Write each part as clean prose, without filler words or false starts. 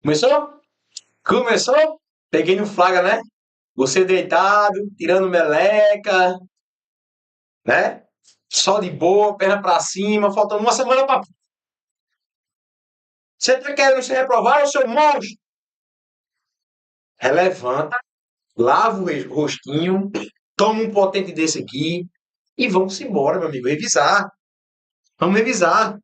Começou? Começou? Peguei no flagra, né? Você deitado, tirando meleca, né? Só de boa, perna pra cima, faltando uma semana pra. Você tá querendo se reprovar, ô seu monstro? Relevanta, lava o rostinho, toma um potente desse aqui e vamos embora, meu amigo, revisar. Vamos revisar.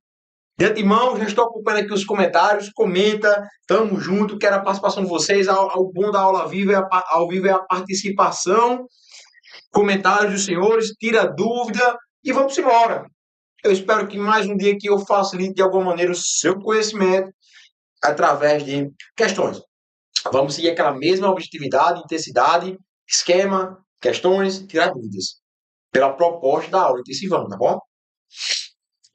De antemão, já estou acompanhando aqui os comentários, comenta, tamo junto, quero a participação de vocês, ao bom da aula viva, ao vivo é a participação, comentários dos senhores, tira dúvida e vamos embora. Eu espero que mais um dia que eu facilite de alguma maneira o seu conhecimento através de questões. Vamos seguir aquela mesma objetividade, intensidade, esquema, questões, tirar dúvidas. Pela proposta da aula intensivão, tá bom?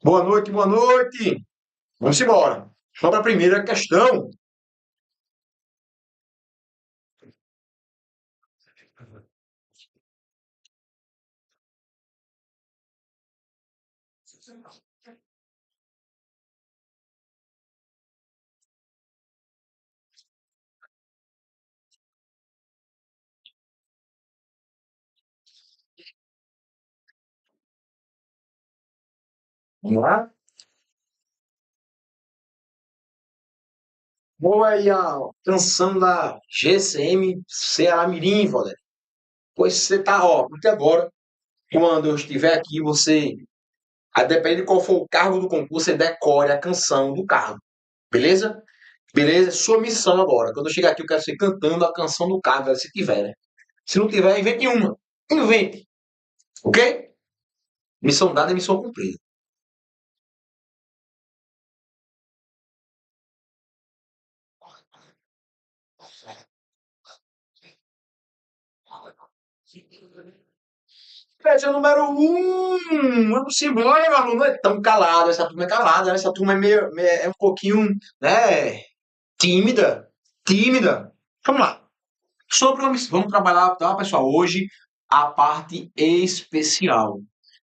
Boa noite, boa noite! Vamos embora. Vamos para a primeira questão. Vamos lá? Boa aí a canção da GCM Ceará Mirim, Valdez. Pois você tá, ó, porque agora, quando eu estiver aqui, você, a depender de qual for o cargo do concurso, você decore a canção do cargo. Beleza? Beleza? Sua missão agora. Quando eu chegar aqui, eu quero você cantando a canção do cargo, se tiver, né? Se não tiver, invente uma. Invente. Ok? Missão dada é missão cumprida. Esse é o número um. Vamos embora, meu aluno. Não é tão calado. Essa turma é calada, né? Essa turma é é um pouquinho, né? Tímida. Tímida. Vamos lá. Vamos trabalhar, tá, pessoal? Hoje a parte especial.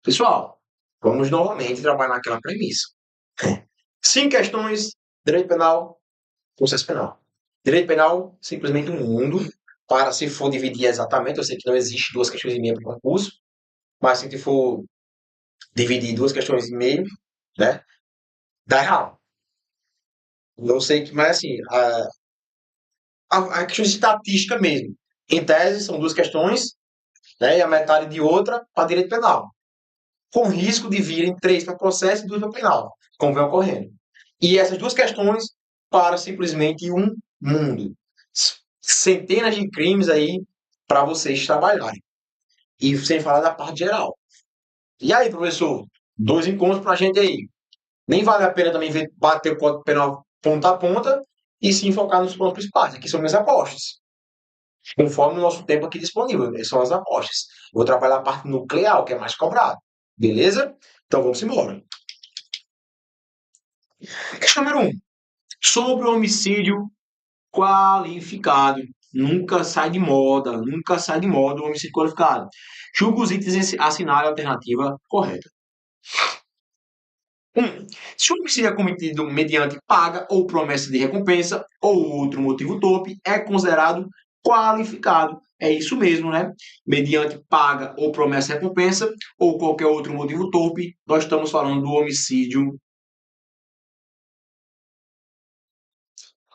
Pessoal, vamos novamente trabalhar aquela premissa. 5 questões, direito penal, processo penal. Direito penal, simplesmente um mundo. Para se for dividir exatamente, eu sei que não existe 2 questões e meia para o concurso, mas se a gente for dividir 2 questões e meia, né? Dá errado. Não sei que, mas assim, a questão de estatística mesmo. Em tese, são 2 questões, né? E a metade de outra para direito penal. Com risco de virem 3 para processo e 2 para penal, como vem ocorrendo. E essas 2 questões para simplesmente um mundo. Centenas de crimes aí para vocês trabalharem. E sem falar da parte geral. E aí, professor? 2 encontros para a gente aí. Nem vale a pena também bater o código penal ponta a ponta e sim focar nos pontos principais. Aqui são minhas apostas. Conforme o nosso tempo aqui disponível. Essas são as apostas. Vou trabalhar a parte nuclear, que é mais cobrado. Beleza? Então vamos embora. Questão número 1. Sobre o homicídio qualificado. Nunca sai de moda. Nunca sai de moda o homicídio qualificado. Julga os itens assinale a alternativa correta. 1. Se o homicídio é cometido mediante paga ou promessa de recompensa ou outro motivo torpe, é considerado qualificado. É isso mesmo, né? Mediante paga ou promessa de recompensa ou qualquer outro motivo torpe, nós estamos falando do homicídio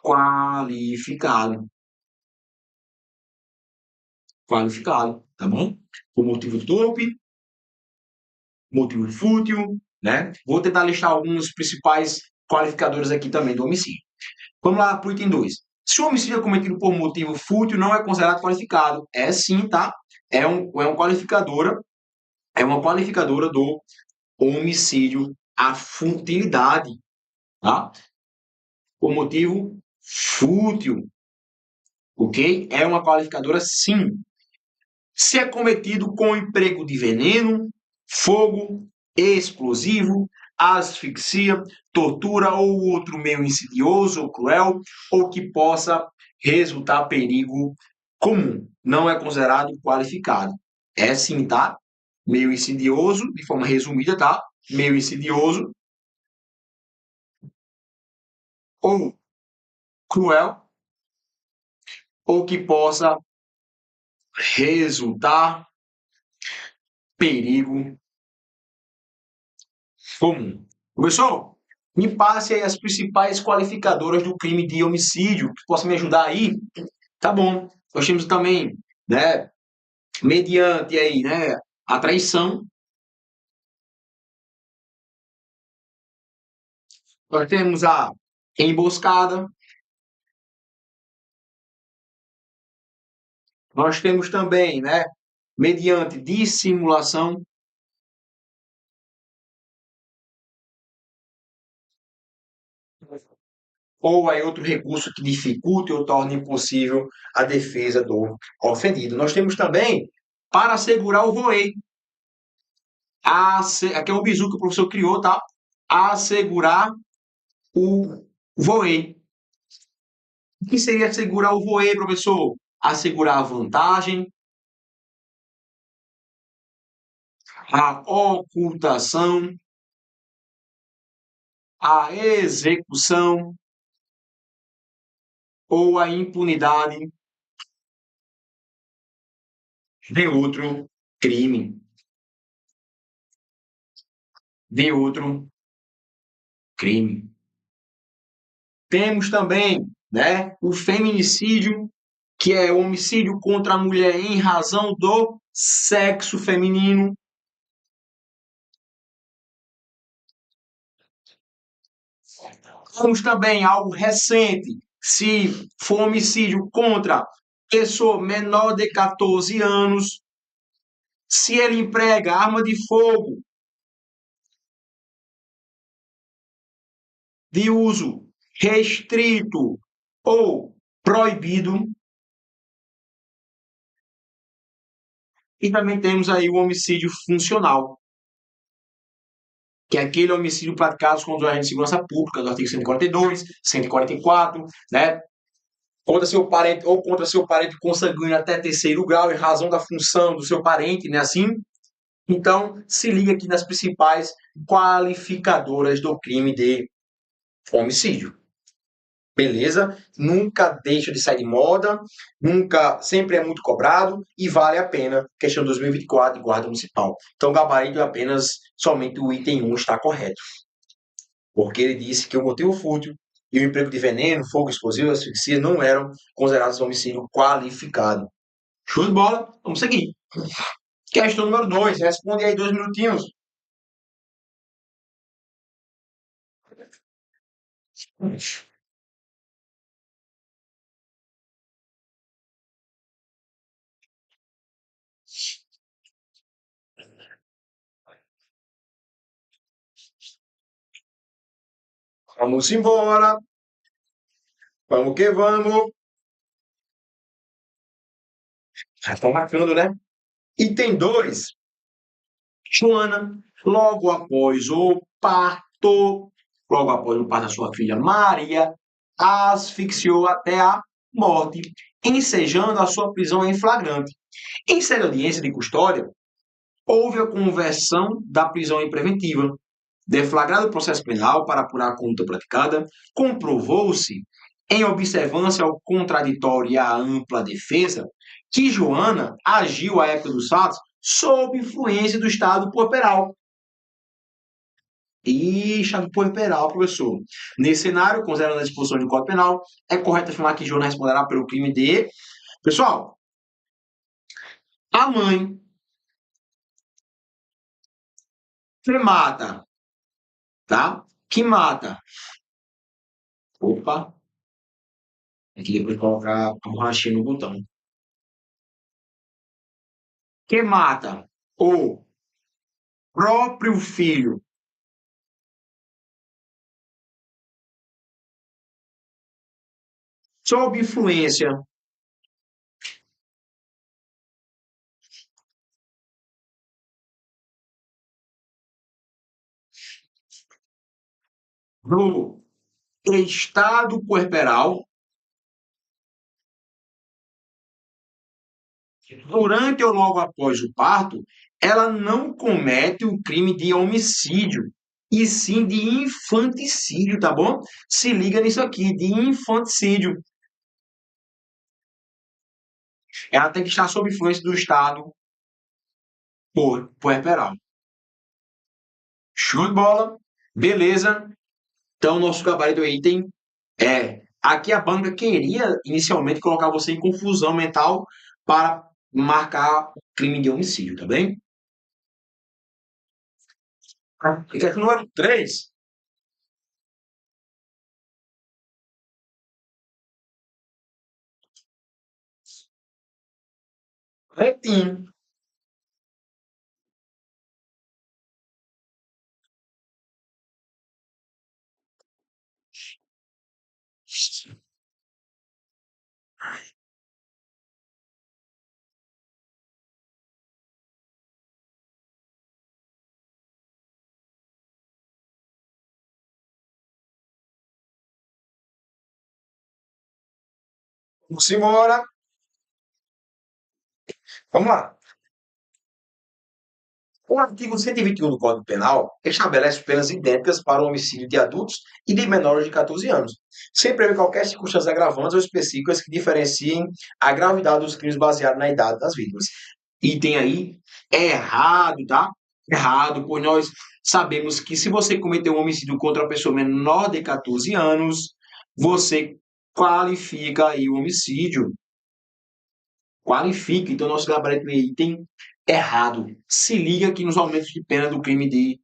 qualificado. Qualificado, tá bom? O motivo torpe, motivo fútil, né? Vou tentar listar alguns principais qualificadores aqui também do homicídio. Vamos lá para o item 2. Se o homicídio é cometido por motivo fútil, não é considerado qualificado. É sim, tá? É uma qualificadora do homicídio, a futilidade, tá? Por motivo fútil, ok? É uma qualificadora sim. Se é cometido com emprego de veneno, fogo, explosivo, asfixia, tortura ou outro meio insidioso ou cruel, ou que possa resultar perigo comum. Não é considerado qualificado. É sim, tá? Meio insidioso, de forma resumida, tá? Meio insidioso, ou cruel, ou que possa resultar perigo comum. Professor, me passe aí as principais qualificadoras do crime de homicídio, que possa me ajudar aí. Tá bom. Nós temos também, né, mediante aí, né, a traição, nós temos a emboscada, nós temos também, né, mediante dissimulação, ou aí outro recurso que dificulte ou torne impossível a defesa do ofendido. Nós temos também para assegurar o voei. Aqui é um bizu que o professor criou, tá? Assegurar o voei. O que seria assegurar o voei, professor? Assegurar a vantagem, a ocultação, a execução ou a impunidade de outro crime, de outro crime. Temos também, né, o feminicídio, que é o homicídio contra a mulher em razão do sexo feminino. Temos também algo recente, se for homicídio contra pessoa menor de 14 anos, se ele emprega arma de fogo de uso restrito ou proibido. E também temos aí o homicídio funcional, que é aquele homicídio praticado contra o agente de segurança pública, do artigo 142, 144, né? Contra seu parente ou contra seu parente consanguíneo até terceiro grau, em razão da função do seu parente, né? Assim. Então, se liga aqui nas principais qualificadoras do crime de homicídio. Beleza? Nunca deixa de sair de moda, nunca, sempre é muito cobrado e vale a pena. Questão 2024 de Guarda Municipal. Então, o gabarito é apenas somente o item 1 está correto. Porque ele disse que o motivo fútil e o emprego de veneno, fogo explosivo e asfixia não eram considerados homicídio qualificado. Show de bola? Vamos seguir. Questão número 2. Responde aí 2 minutinhos. Vamos embora. Vamos que vamos. Já estão marcando, né? Item 2. Joana, logo após o parto da sua filha Maria, a asfixiou até a morte, ensejando a sua prisão em flagrante. Em sede de audiência de custódia, houve a conversão da prisão em preventiva. Deflagrado o processo penal para apurar a conduta praticada, comprovou-se, em observância ao contraditório e à ampla defesa, que Joana agiu à época dos fatos sob influência do estado puerperal. E estado puerperal, professor. Nesse cenário, considerando as disposições do Código Penal, é correto afirmar que Joana responderá pelo crime de... Pessoal, a mãe que mata, tá? Que mata. Opa, aqui depois colocar a borrachinha no botão. Que mata o próprio filho sob influência do estado puerperal durante ou logo após o parto, ela não comete o crime de homicídio. e sim de infanticídio, tá bom? Se liga nisso aqui, de infanticídio. Ela tem que estar sob influência do Estado por puerperal. Show de bola? Beleza. Então, nosso gabarito do item é... Aqui a banca queria inicialmente colocar você em confusão mental para marcar o crime de homicídio, tá bem? Fica aqui o número 3. Retinho. Vamos embora. Vamos lá. O artigo 121 do Código Penal estabelece penas idênticas para o homicídio de adultos e de menores de 14 anos, sem prever qualquer circunstância agravantes ou específicas que diferenciem a gravidade dos crimes baseados na idade das vítimas. Item aí é errado, tá? Errado, pois nós sabemos que se você cometer um homicídio contra uma pessoa menor de 14 anos, você qualifica aí o homicídio. Qualifica. Então, nosso gabarito de item errado. Se liga aqui nos aumentos de pena do crime de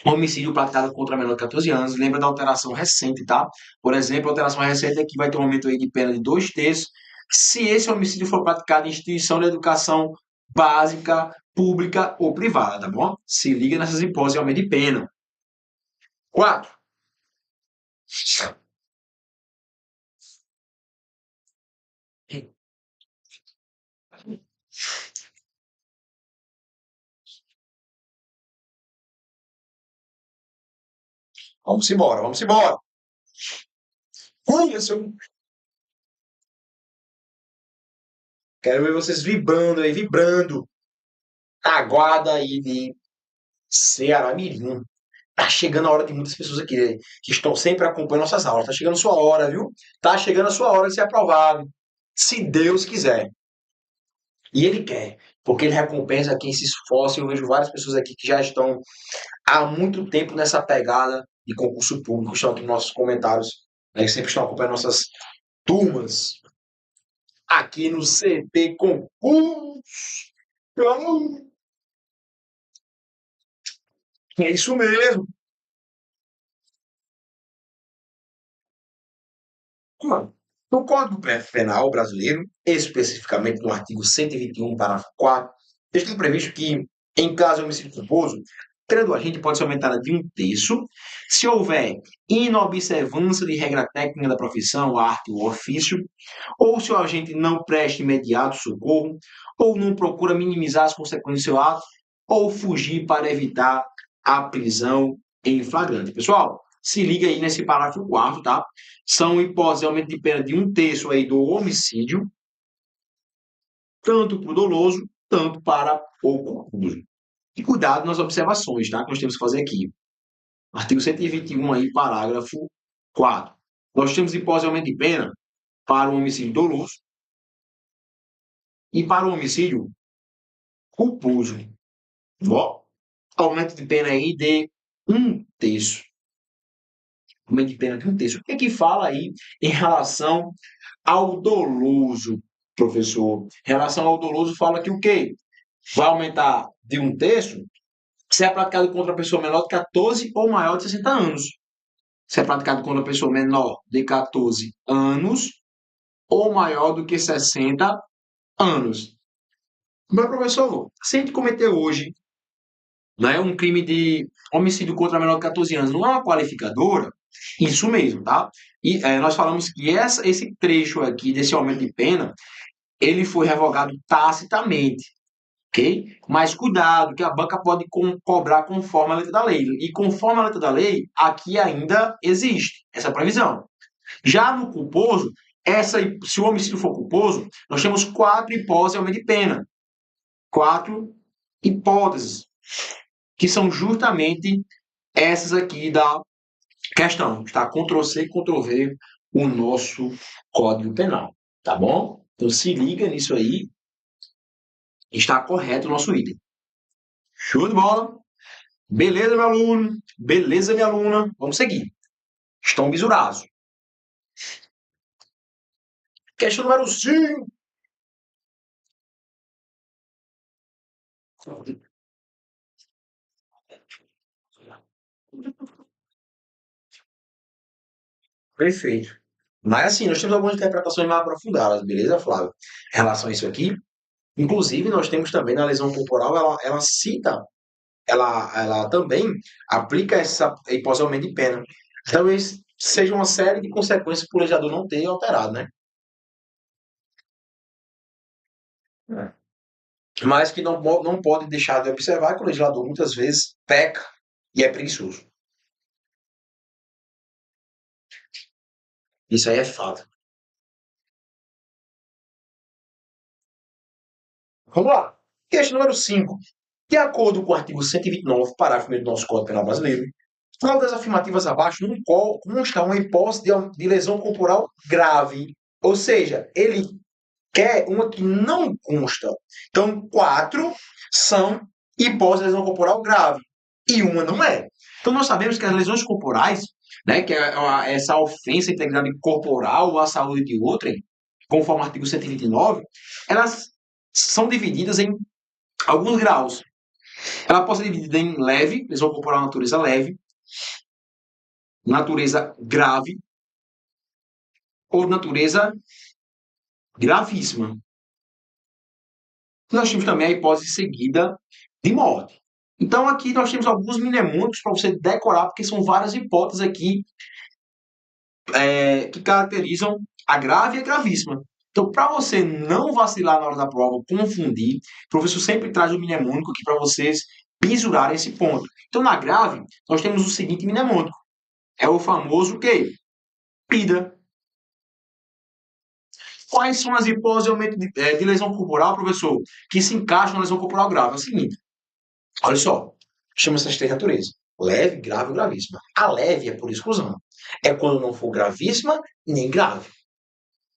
homicídio praticado contra menor de 14 anos. Lembra da alteração recente, tá? Por exemplo, a alteração recente aqui vai ter um aumento aí de pena de 2 terços se esse homicídio for praticado em instituição de educação básica, pública ou privada, tá bom? Se liga nessas hipóteses de aumento de pena. 4. Vamos embora, vamos embora. Isso. Quero ver vocês vibrando aí, vibrando. Aguarda aí de Ceará Mirim. Tá chegando a hora de muitas pessoas aqui que estão sempre acompanhando nossas aulas. Tá chegando a sua hora, viu? Tá chegando a sua hora de ser aprovado. Se Deus quiser. E Ele quer. Porque Ele recompensa quem se esforça. Eu vejo várias pessoas aqui que já estão há muito tempo nessa pegada de concurso público. Estão aqui nos nossos comentários. Né, que sempre estão acompanhando nossas turmas. Aqui no CP Concurso. Então, é isso mesmo. No Código Penal brasileiro, especificamente no artigo 121, parágrafo 4, está previsto que, em caso de homicídio culposo, a pena do agente pode ser aumentada de 1 terço se houver inobservância de regra técnica da profissão, arte ou ofício, ou se o agente não presta imediato socorro, ou não procura minimizar as consequências do seu ato, ou fugir para evitar a prisão em flagrante. Pessoal, se liga aí nesse parágrafo 4, tá? São hipóteses de aumento de pena de 1 terço aí do homicídio, tanto para o doloso, tanto para o culposo. E cuidado nas observações, tá? Que nós temos que fazer aqui. Artigo 121 aí, parágrafo 4. Nós temos hipótese de aumento de pena para o homicídio doloso e para o homicídio culposo. Bom, aumento de pena aí de 1 terço. Aumento de pena de 1 terço. O que é que fala aí em relação ao doloso, professor? Em relação ao doloso, fala que o quê? Vai aumentar de 1 terço se é praticado contra a pessoa menor de 14 ou maior de 60 anos. Se é praticado contra a pessoa menor de 14 anos ou maior do que 60 anos. Mas, professor, se a gente cometer hoje, né, um crime de homicídio contra menor de 14 anos, não é uma qualificadora? Isso mesmo, tá? E nós falamos que esse trecho aqui desse aumento de pena, ele foi revogado tacitamente, ok? Mas cuidado, que a banca pode cobrar conforme a letra da lei. E conforme a letra da lei, aqui ainda existe essa previsão. Já no culposo, se o homicídio for culposo, nós temos 4 hipóteses de aumento de pena. 4 hipóteses, que são justamente essas aqui da questão. Está Ctrl+C, Ctrl+V o nosso Código Penal, tá bom? Então se liga nisso aí, está correto o nosso item. Show de bola? Beleza, meu aluno? Beleza, minha aluna? Vamos seguir. Estão bisurados. Questão número 5. Perfeito. Mas assim, nós temos algumas interpretações mais aprofundadas, beleza, Flávio? Em relação a isso aqui. Inclusive, nós temos também na lesão corporal, ela cita, ela também aplica essa hipótese de aumento de pena. Talvez seja uma série de consequências para o legislador não ter alterado, né? É. Mas que não pode deixar de observar que o legislador muitas vezes peca e é preguiçoso. Isso aí é fato. Vamos lá. Questão número 5. De acordo com o artigo 129, parágrafo 1º do nosso Código Penal Brasileiro, qual das afirmativas abaixo não consta uma hipótese de lesão corporal grave? Ou seja, ele quer uma que não consta. Então, 4 são hipóteses de lesão corporal grave e uma não é. Então, nós sabemos que as lesões corporais, né, que é essa ofensa à integridade corporal ou à saúde de outrem, conforme o artigo 129, elas são divididas em alguns graus. Ela pode ser dividida em leve, lesão corporal natureza leve, natureza grave ou natureza gravíssima. Nós temos também a hipótese seguida de morte. Então, aqui nós temos alguns mnemônicos para você decorar, porque são várias hipóteses aqui que caracterizam a grave e a gravíssima. Então, para você não vacilar na hora da prova, confundir, o professor sempre traz o mnemônico aqui para vocês pisurarem esse ponto. Então, na grave, nós temos o seguinte mnemônico. É o famoso quê? PIDA. Quais são as hipóteses de aumento de lesão corporal, professor, que se encaixam na lesão corporal grave? É o seguinte, olha só, chama essas três naturezas. Leve, grave e gravíssima. A leve é por exclusão. É quando não for gravíssima, nem grave.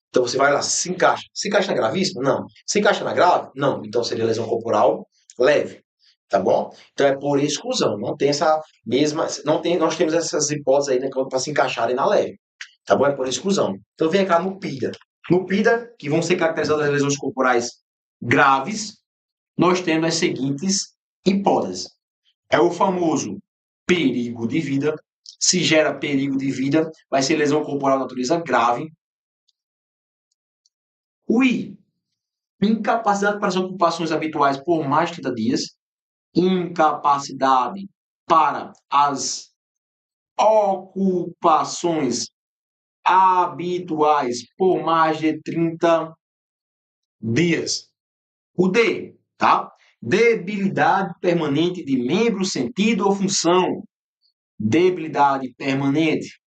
Então você vai lá, se encaixa. Se encaixa na gravíssima? Não. Se encaixa na grave? Não. Então seria lesão corporal leve. Tá bom? Então é por exclusão. Não tem essa mesma. Não tem, nós temos essas hipóteses aí, né, para se encaixarem na leve. Tá bom? É por exclusão. Então vem cá no PIDA. No PIDA, que vão ser caracterizadas as lesões corporais graves, nós temos as seguintes hipóteses. É o famoso perigo de vida. Se gera perigo de vida, vai ser lesão corporal de natureza grave. O I, incapacidade para as ocupações habituais por mais de 30 dias. Incapacidade para as ocupações habituais por mais de 30 dias. O D, tá? Debilidade permanente de membro, sentido ou função. Debilidade permanente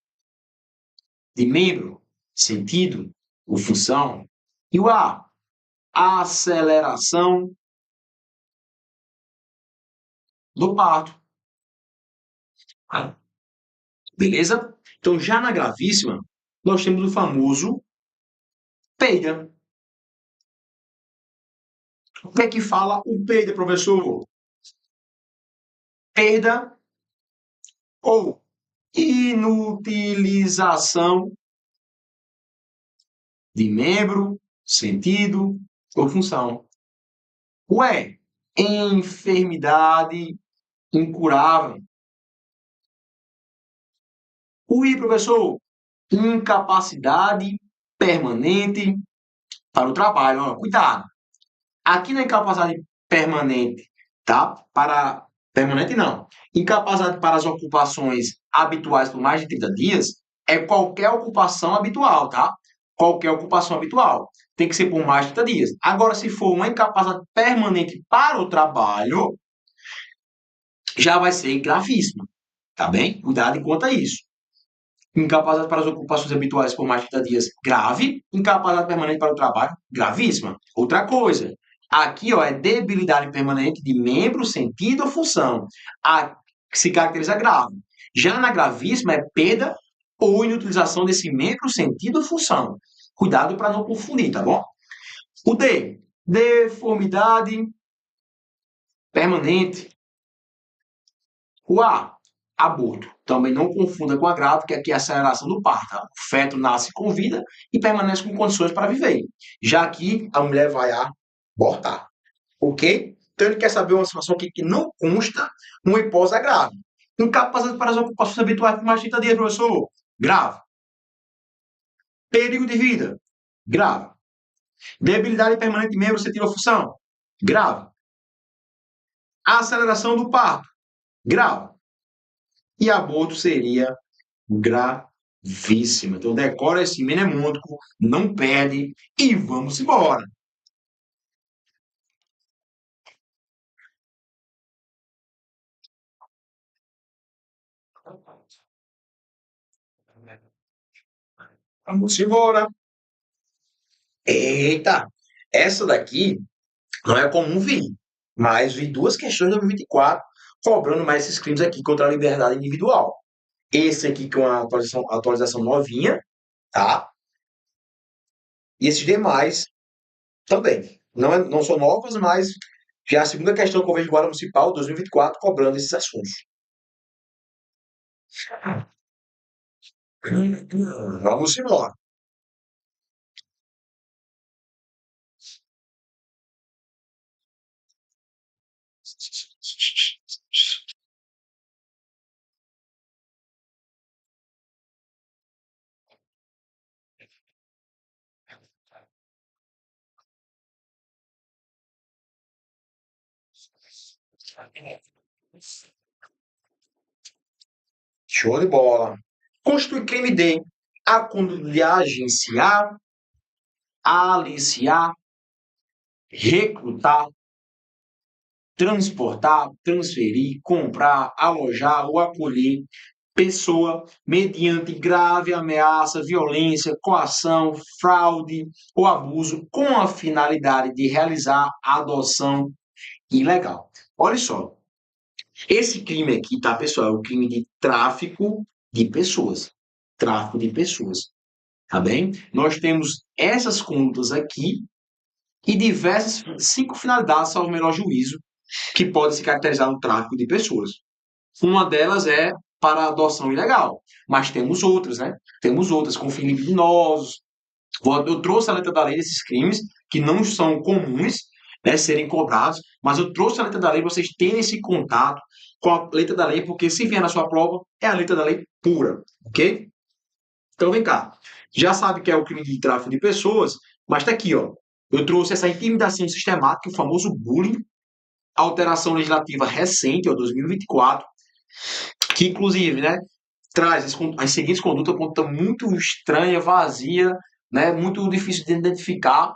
de membro, sentido ou função. E o A, aceleração do parto. Beleza? Então, já na gravíssima, nós temos o famoso PEIDA. O que é que fala o PEIDA, professor? Perda ou inutilização de membro, sentido ou função. O E, enfermidade incurável. O I, professor, incapacidade permanente para o trabalho. Olha, cuidado. Aqui na incapacidade permanente, tá? Para permanente não. Incapacidade para as ocupações habituais por mais de 30 dias é qualquer ocupação habitual, tá? Qualquer ocupação habitual. Tem que ser por mais de 30 dias. Agora, se for uma incapacidade permanente para o trabalho, já vai ser gravíssima, tá bem? Cuidado quanto a isso. Incapacidade para as ocupações habituais por mais de 30 dias, grave. Incapacidade permanente para o trabalho, gravíssima. Outra coisa, aqui ó, é debilidade permanente de membro, sentido ou função. que se caracteriza grave. Já na gravíssima é perda ou inutilização desse membro, sentido ou função. Cuidado para não confundir, tá bom? O D, deformidade permanente. O A, aborto. Também não confunda com agravo, que aqui é a aceleração do parto. Tá? O feto nasce com vida e permanece com condições para viver. Já aqui, a mulher vai abortar. Ok? Então, ele quer saber uma situação aqui que não consta uma hipótese grave. Incapacidade para as ocupações habituais por mais de 30 dias, professor. Grave. Perigo de vida. Grave. Debilidade permanente de membro, você tirou função. Grave. Aceleração do parto. Grave. E aborto seria gravíssimo. Então, decora esse mnemônico, não perde e vamos embora. Vamos embora. Eita, essa daqui não é comum vir, mas vi duas questões de 2024 cobrando mais esses crimes aqui contra a liberdade individual. Esse aqui com a atualização novinha, tá? E esses demais também. Não são novas, mas já é a segunda questão que eu vejo agora municipal 2024 cobrando esses assuntos. Vamos embora. Show de bola. Constitui crime de agenciar, aliciar, recrutar, transportar, transferir, comprar, alojar ou acolher pessoa mediante grave ameaça, violência, coação, fraude ou abuso com a finalidade de realizar a adoção ilegal. Olha só, esse crime aqui, tá, pessoal, é o crime de tráfico de pessoas. Tráfico de pessoas, tá bem? Nós temos essas condutas aqui e diversas, 5 finalidades, ao melhor juízo, que podem se caracterizar no tráfico de pessoas. Uma delas é para a adoção ilegal, mas temos outras, né? Temos outras com fins libidinosos. Eu trouxe a letra da lei desses crimes que não são comuns, né, serem cobrados, mas eu trouxe a letra da lei para vocês terem esse contato com a letra da lei, porque se vier na sua prova, é a letra da lei pura, ok? Então vem cá. Já sabe que é o crime de tráfico de pessoas, mas está aqui, ó. Eu trouxe essa intimidação sistemática, o famoso bullying, alteração legislativa recente, ó, 2024, que inclusive, né, traz as seguintes condutas, conduta muito estranha, vazia, né, muito difícil de identificar,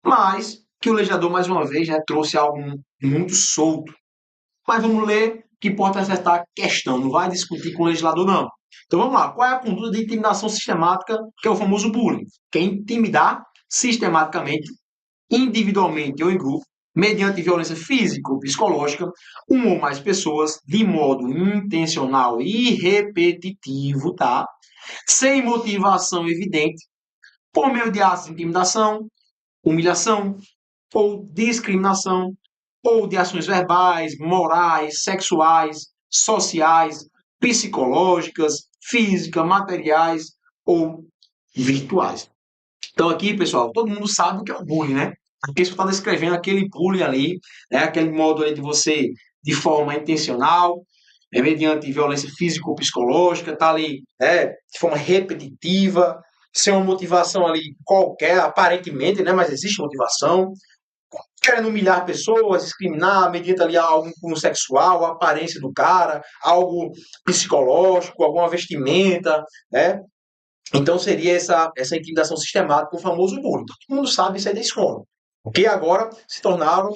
mas que o legislador, mais uma vez, né, trouxe algo muito solto. Mas vamos ler que importa acertar a questão, não vai discutir com o legislador, não. Então vamos lá, qual é a conduta de intimidação sistemática, que é o famoso bullying? Que é intimidar sistematicamente, individualmente ou em grupo, mediante violência física ou psicológica, uma ou mais pessoas, de modo intencional e repetitivo, tá? Sem motivação evidente, por meio de atos de intimidação, humilhação ou discriminação, ou de ações verbais, morais, sexuais, sociais, psicológicas, físicas, materiais ou virtuais. Então aqui, pessoal, todo mundo sabe o que é o bullying, né? Aqui você está descrevendo aquele bullying ali, né? Aquele modo ali de você, de forma intencional, mediante violência física ou psicológica, tá ali, de forma repetitiva, sem uma motivação ali qualquer, aparentemente, né? Mas existe motivação, querendo humilhar pessoas, discriminar, mediante ali algo como sexual, a aparência do cara, algo psicológico, alguma vestimenta, né? Então seria essa intimidação sistemática, o famoso bullying. Todo mundo sabe isso aí da escola. Que agora se tornaram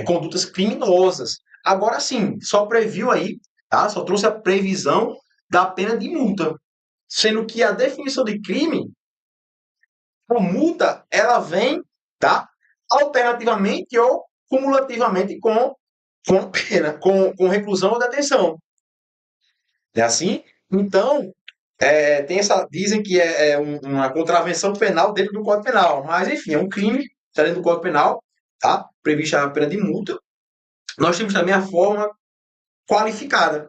condutas criminosas. Agora sim, só previu aí, tá? Só trouxe a previsão da pena de multa. Sendo que a definição de crime, a multa, ela vem, tá? Alternativamente ou cumulativamente com a pena, com reclusão ou detenção. É assim? Então, dizem que uma contravenção penal dentro do Código Penal, mas enfim, é um crime, está dentro do Código Penal, tá? Prevista a pena de multa. Nós temos também a forma qualificada,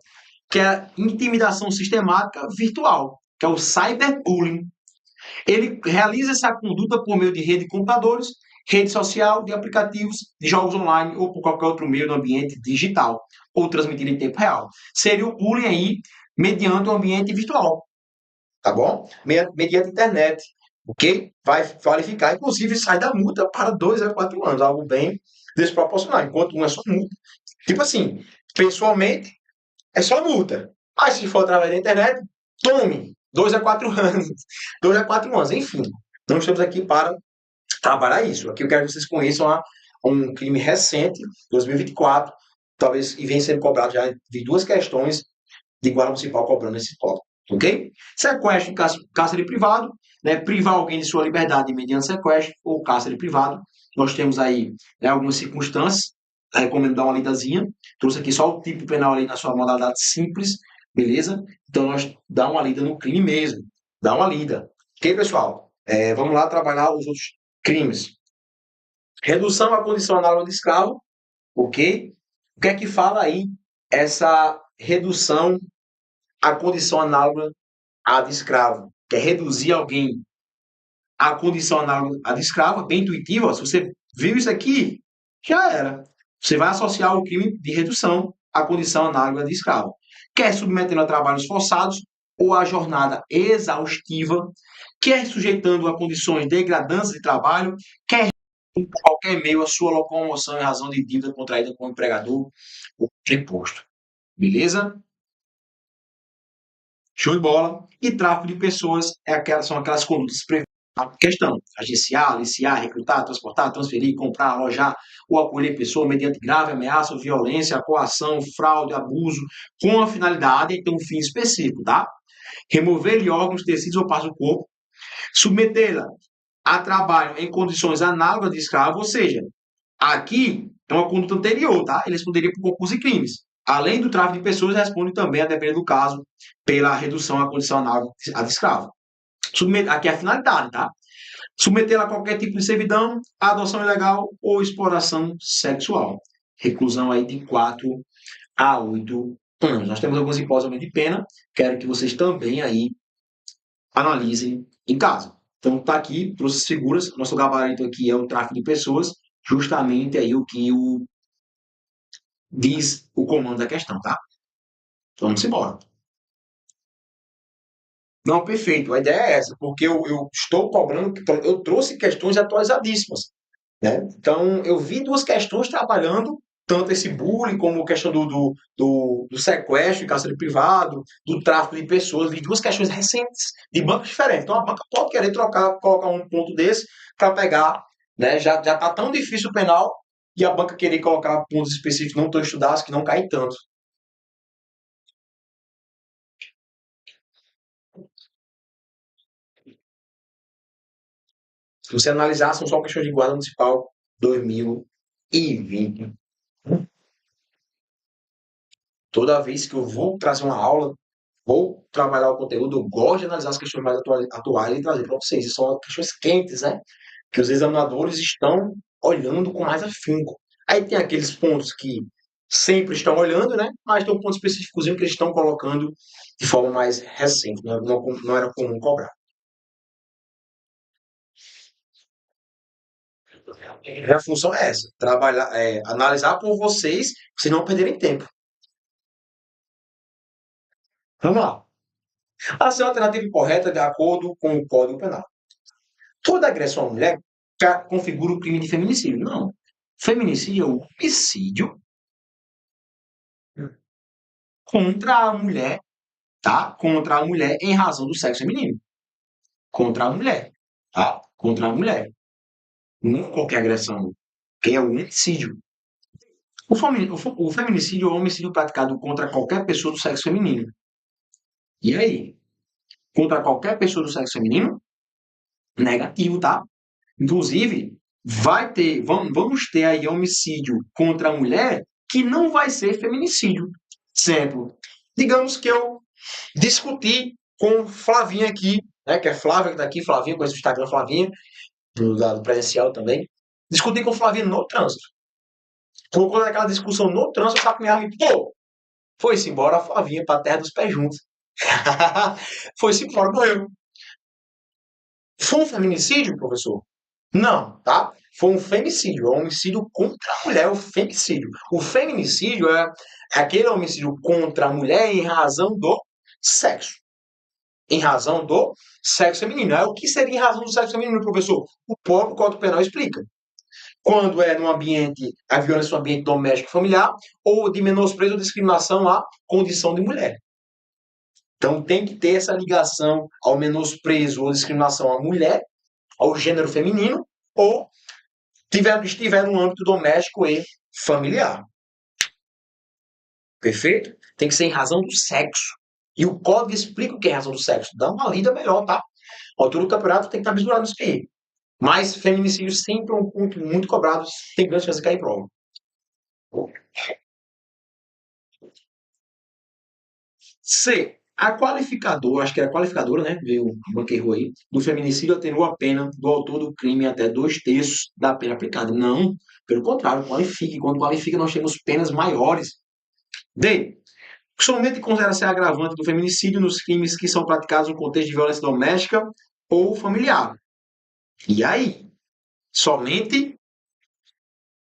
que é a intimidação sistemática virtual, que é o cyberbullying. Ele realiza essa conduta por meio de rede de computadores, rede social, de aplicativos, de jogos online ou por qualquer outro meio do ambiente digital, ou transmitido em tempo real. Seria o bullying aí mediante o ambiente virtual, tá bom? Mediante internet, ok? Vai qualificar, inclusive sai da multa para 2 a 4 anos, algo bem desproporcional, enquanto um é só multa. Tipo assim, pessoalmente, é só multa. Mas se for através da internet, tome 2 a 4 anos. 2 a 4 anos, enfim. Não estamos aqui para trabalhar isso. Aqui eu quero que vocês conheçam um crime recente, 2024, talvez, e vem sendo cobrado já de duas questões de guarda municipal cobrando esse tópico. Ok? Sequestro em cárcere privado, né? Privar alguém de sua liberdade mediante sequestro ou cárcere privado. Nós temos aí, né, algumas circunstâncias. Recomendo dar uma lidazinha. Trouxe aqui só o tipo penal ali na sua modalidade simples, beleza? Então nós dá uma lida no crime mesmo. Dá uma lida. Ok, pessoal? Vamos lá trabalhar os outros crimes. Redução à condição análoga de escravo, ok? O que é que fala aí essa redução à condição análoga à de escravo? Que é reduzir alguém à condição análoga à de escravo, bem intuitiva. Se você viu isso aqui, já era. Você vai associar o crime de redução à condição análoga de escravo. Quer submetendo a trabalhos forçados ou a jornada exaustiva, quer sujeitando a condições degradantes de trabalho, quer por qualquer meio a sua locomoção em razão de dívida contraída com o empregador ou imposto. Beleza? Show de bola. E tráfico de pessoas são aquelas condutas previstas na questão. Agenciar, aliciar, recrutar, transportar, transferir, comprar, alojar ou acolher pessoa mediante grave ameaça ou violência, coação, fraude, abuso, com a finalidade de ter um fim específico, tá? Remover-lhe órgãos, tecidos ou partes do corpo, submetê-la a trabalho em condições análogas de escravo, ou seja, aqui é uma conduta anterior, tá? Ele responderia por concurso e crimes. Além do tráfico de pessoas, responde também, a depender do caso, pela redução à condição análoga à de escravo. Aqui é a finalidade, tá? Submetê-la a qualquer tipo de servidão, adoção ilegal ou exploração sexual. Reclusão aí de 4 a 8 anos. Nós temos algumas hipóteses de pena, quero que vocês também aí analisem em casa. Então tá aqui, trouxe as figuras, nosso gabarito aqui é o tráfico de pessoas, justamente aí o que diz o comando da questão, tá? Vamos embora. Não, perfeito. A ideia é essa, porque eu estou cobrando, eu trouxe questões atualizadíssimas, né? Então, eu vi duas questões trabalhando, tanto esse bullying como a questão do sequestro em cárcere privado, do tráfico de pessoas, vi duas questões recentes de bancos diferentes. Então, a banca pode querer colocar um ponto desse para pegar, né? Já está tão difícil o penal e a banca querer colocar pontos específicos não tão estudados que não caem tanto. Se você analisar, são só questões de guarda municipal 2020. Toda vez que eu vou trazer uma aula, vou trabalhar o conteúdo, eu gosto de analisar as questões mais atuais e trazer para vocês. E são questões quentes, né? Que os examinadores estão olhando com mais afinco. Aí tem aqueles pontos que sempre estão olhando, né? Mas tem um ponto específico que eles estão colocando de forma mais recente. Não era comum cobrar. A função é essa, trabalhar, analisar por vocês não perderem tempo. Vamos lá. Ação alternativa correta de acordo com o Código Penal. Toda agressão à mulher configura o crime de feminicídio. Não. Feminicídio é o homicídio contra a mulher, tá? Contra a mulher em razão do sexo feminino. Contra a mulher, tá? Contra a mulher. Não qualquer agressão. Que é o homicídio. O feminicídio é o homicídio praticado contra qualquer pessoa do sexo feminino. E aí? Contra qualquer pessoa do sexo feminino? Negativo, tá? Inclusive, vamos ter aí homicídio contra a mulher que não vai ser feminicídio. Exemplo, digamos que eu Discuti com Flavinha aqui, né, que é Flávia que tá aqui, Flavinha, conhece o Instagram Flavinha, do lado presencial também. Discuti com Flavinha no trânsito. Colocou naquela discussão no trânsito, tá com minha amiga, pô, foi-se embora a Flavinha pra terra dos pés juntos. Foi-se embora, morreu. Foi um feminicídio, professor? Não, tá? Foi um femicídio, é um homicídio contra a mulher, o femicídio. O feminicídio é aquele homicídio contra a mulher em razão do sexo. Em razão do sexo feminino. É o que seria em razão do sexo feminino, professor? O próprio Código Penal explica. Quando é no ambiente, a violência no ambiente doméstico e familiar, ou de menosprezo ou discriminação à condição de mulher. Então tem que ter essa ligação ao menosprezo ou discriminação à mulher, ao gênero feminino, ou estiver no âmbito doméstico e familiar. Perfeito? Tem que ser em razão do sexo. E o código explica o que é razão do sexo. Dá uma lida melhor, tá? A altura do campeonato tem que estar misturado nisso aí. Mas feminicídio sempre é um ponto muito cobrado, tem grande chance de cair em prova. C. A qualificadora, acho que era qualificadora, né? Veio o banco errou aí, do feminicídio atenuou a pena do autor do crime até 2/3 da pena aplicada. Não, pelo contrário, qualifique. Quando qualifica, nós temos penas maiores. D. Somente considera-se agravante do feminicídio nos crimes que são praticados no contexto de violência doméstica ou familiar. E aí? Somente,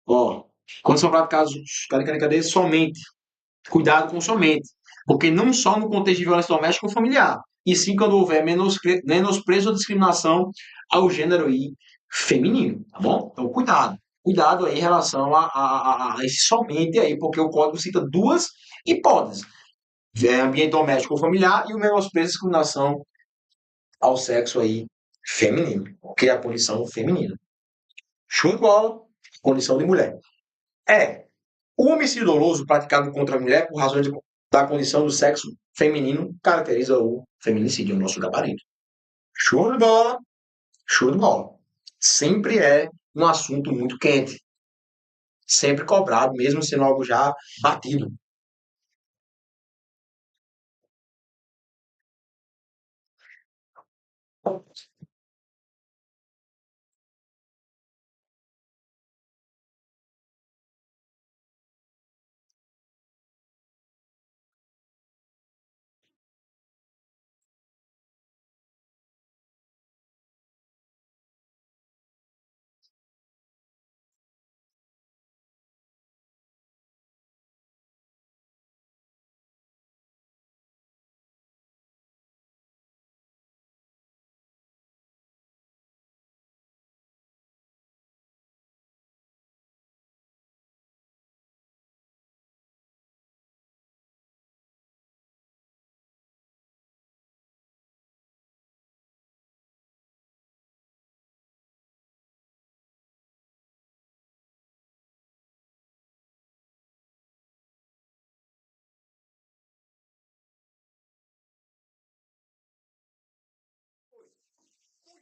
ó, quando são praticados, cadê? Somente. Cuidado com somente. Porque não só no contexto de violência doméstica ou familiar, e sim quando houver menosprezo ou discriminação ao gênero aí feminino, tá bom? Então, cuidado. Cuidado aí em relação a esse somente aí, porque o código cita duas hipóteses. Ambiente doméstico ou familiar e o menosprezo e discriminação ao sexo aí feminino, que é a condição feminina. Show de bola, condição de mulher. O homicídio doloso praticado contra a mulher por razões da condição do sexo feminino caracteriza o feminicídio, o nosso gabarito. Show de bola, show de bola. Sempre é um assunto muito quente, sempre cobrado, mesmo sendo algo já batido.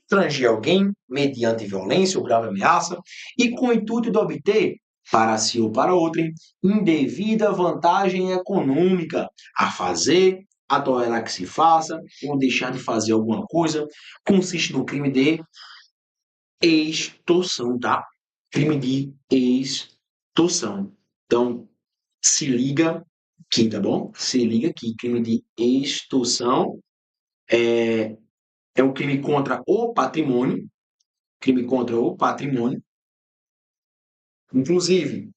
Constranger alguém mediante violência ou grave ameaça e com o intuito de obter, para si ou para outrem, indevida vantagem econômica a fazer, a tolerar que se faça ou deixar de fazer alguma coisa, consiste no crime de extorsão, tá? Crime de extorsão. Então, se liga aqui, tá bom? Se liga aqui, crime de extorsão é um crime contra o patrimônio, crime contra o patrimônio. Inclusive,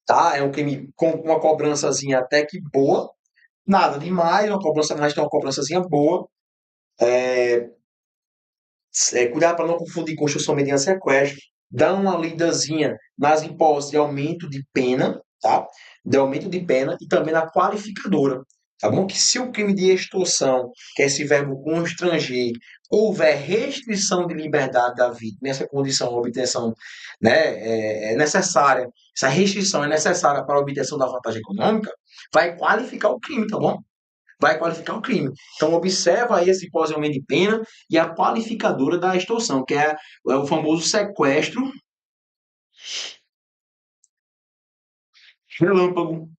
tá? É um crime com uma cobrançazinha até que boa. Nada demais, uma cobrança, mas tem uma cobrançazinha boa. Cuidado para não confundir construção mediante sequestro. Dá uma lidazinha nas hipóteses de aumento de pena, tá? De aumento de pena e também na qualificadora. Tá bom? Que se o crime de extorsão, que é esse verbo constranger, houver restrição de liberdade da vítima, nessa condição, a obtenção, né, é necessária, essa restrição é necessária para a obtenção da vantagem econômica, vai qualificar o crime, tá bom? Vai qualificar o crime. Então, observa aí esse pós-aumento de pena e a qualificadora da extorsão, que é o famoso sequestro relâmpago,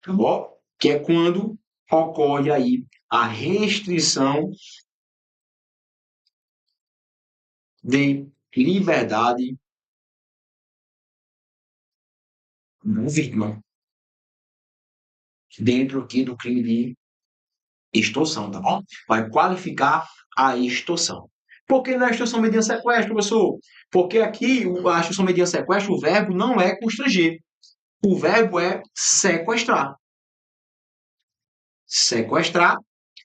tá bom? Que é quando ocorre aí a restrição de liberdade da vítima, dentro aqui do crime de extorsão, tá bom? Vai qualificar a extorsão. Por que não é extorsão mediante sequestro, professor? Porque aqui a extorsão mediante sequestro, o verbo não é constranger. O verbo é sequestrar. Sequestrar,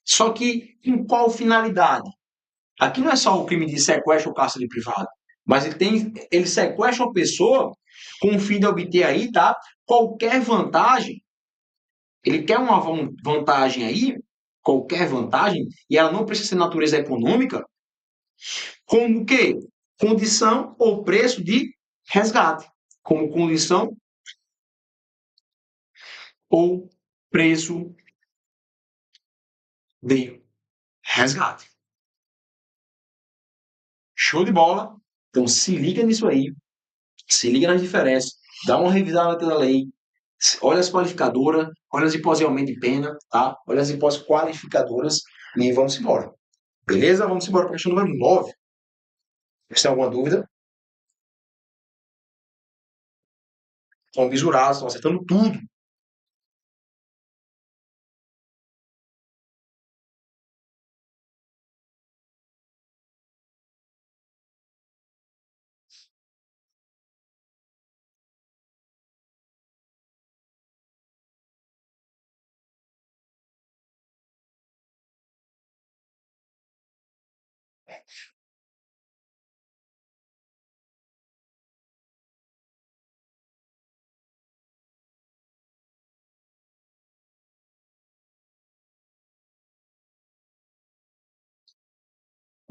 só que com qual finalidade? Aqui não é só o crime de sequestro ou cárcere privado, mas ele sequestra uma pessoa com o fim de obter aí, tá? Qualquer vantagem. Ele quer uma vantagem aí, qualquer vantagem, e ela não precisa ser natureza econômica, como o quê? Condição ou preço de resgate. Como condição ou preço de resgate. Show de bola? Então se liga nisso aí, se liga nas diferenças, dá uma revisada na lei, olha as qualificadoras, olha as hipóteses de aumento de pena, tá? Olha as hipóteses qualificadoras e vamos embora. Beleza? Vamos embora para a questão número 9. Se tem alguma dúvida? Estão misurados, estão acertando tudo.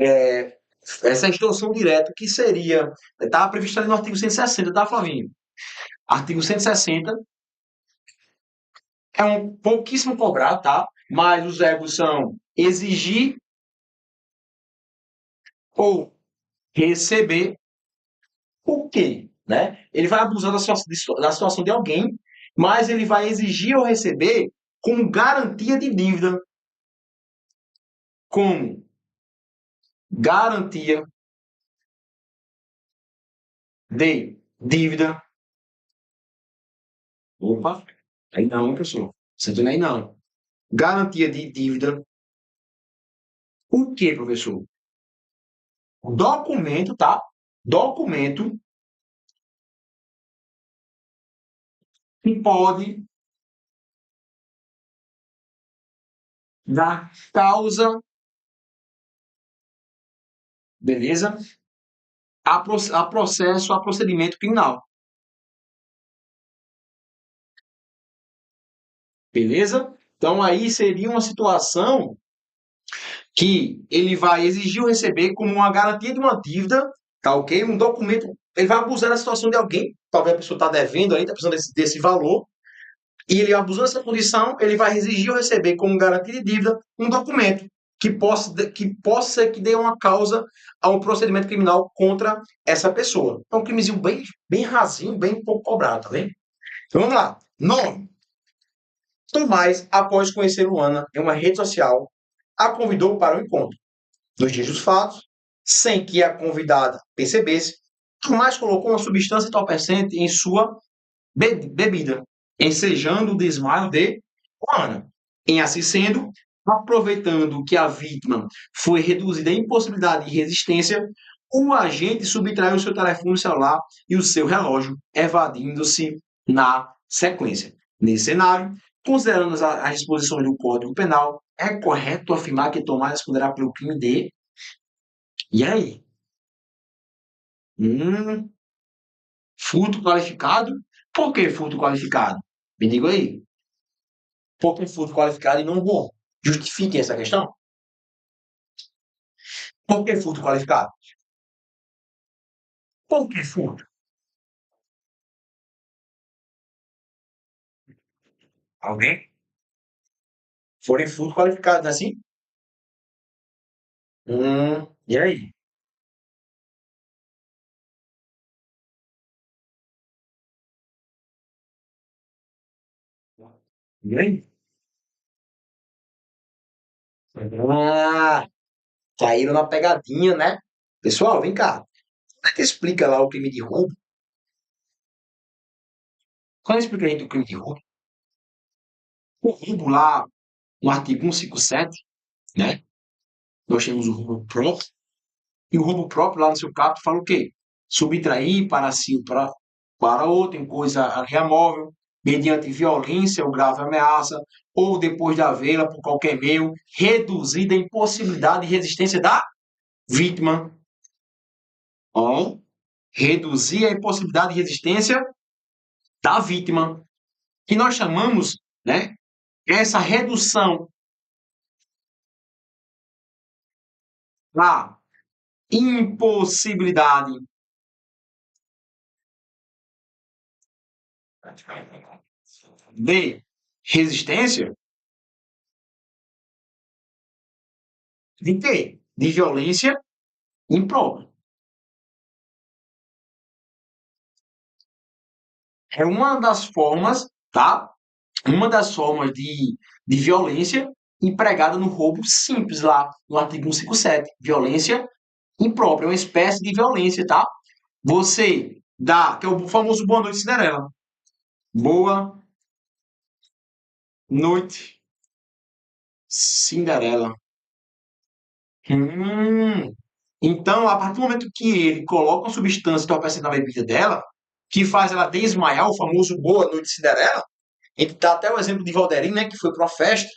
É, essa extorsão direta, que seria, estava prevista ali no artigo 160, tá, Flavinho? Artigo 160 é um pouquíssimo cobrado, tá? Mas os verbos são exigir ou receber o quê? Né? Ele vai abusar da situação de alguém, mas ele vai exigir ou receber como garantia de dívida. Como garantia de dívida. Opa, aí não, professor. Você aí não. Garantia de dívida. O que, professor? Documento, tá? Documento que pode dar causa, beleza? A processo, a procedimento criminal, beleza? Então aí seria uma situação que ele vai exigir ou receber como uma garantia de uma dívida, tá ok? Um documento, ele vai abusar da situação de alguém, talvez a pessoa está devendo aí, está precisando desse valor, e ele abusou dessa condição, ele vai exigir ou receber como garantia de dívida um documento que possa ser que dê uma causa a um procedimento criminal contra essa pessoa. É um crimezinho bem, bem rasinho, bem pouco cobrado, tá vendo? Então vamos lá. 9. Tomás, após conhecer Luana em uma rede social, a convidou para o encontro. Nos dias dos fatos, sem que a convidada percebesse, Tomás colocou uma substância entorpecente em sua bebida, ensejando o desmaio de Juana. Em assim sendo, aproveitando que a vítima foi reduzida à impossibilidade de resistência, o agente subtraiu seu telefone celular e o seu relógio, evadindo-se na sequência. Nesse cenário, considerando as disposições do Código Penal, é correto afirmar que Tomás responderá pelo crime de. E aí? Hum, furto qualificado? Por que furto qualificado? Me diga aí. Por que furto qualificado e não roubo? Justifique essa questão. Por que furto qualificado? Por que furto? Alguém? Forem furto qualificado, não é assim? E aí? E aí? Ah, caíram na pegadinha, né? Pessoal, vem cá. Como é que explica lá o crime de roubo? Quando explica a gente o crime de roubo, o roubo lá, no artigo 157, né? Nós temos o roubo próprio. E o roubo próprio, lá no seu caput, fala o quê? Subtrair para si, para outro, em coisa alheia móvel, mediante violência ou grave ameaça, ou depois de havê-la por qualquer meio, reduzida a impossibilidade de resistência da vítima. Ó, reduzir a impossibilidade de resistência da vítima. Que nós chamamos, né, essa redução da impossibilidade de resistência de quê? De violência imprópria. É uma das formas, tá? Uma das formas de violência empregada no roubo simples lá no artigo 157. Violência imprópria, é uma espécie de violência, tá? Você dá, que é o famoso Boa Noite Cinderela. Boa noite, Cinderela. Hum. Então, a partir do momento que ele coloca uma substância entorpecente na bebida dela, que faz ela desmaiar, o famoso Boa Noite Cinderela, a gente dá até o exemplo de Valderinho, né, que foi para uma festa,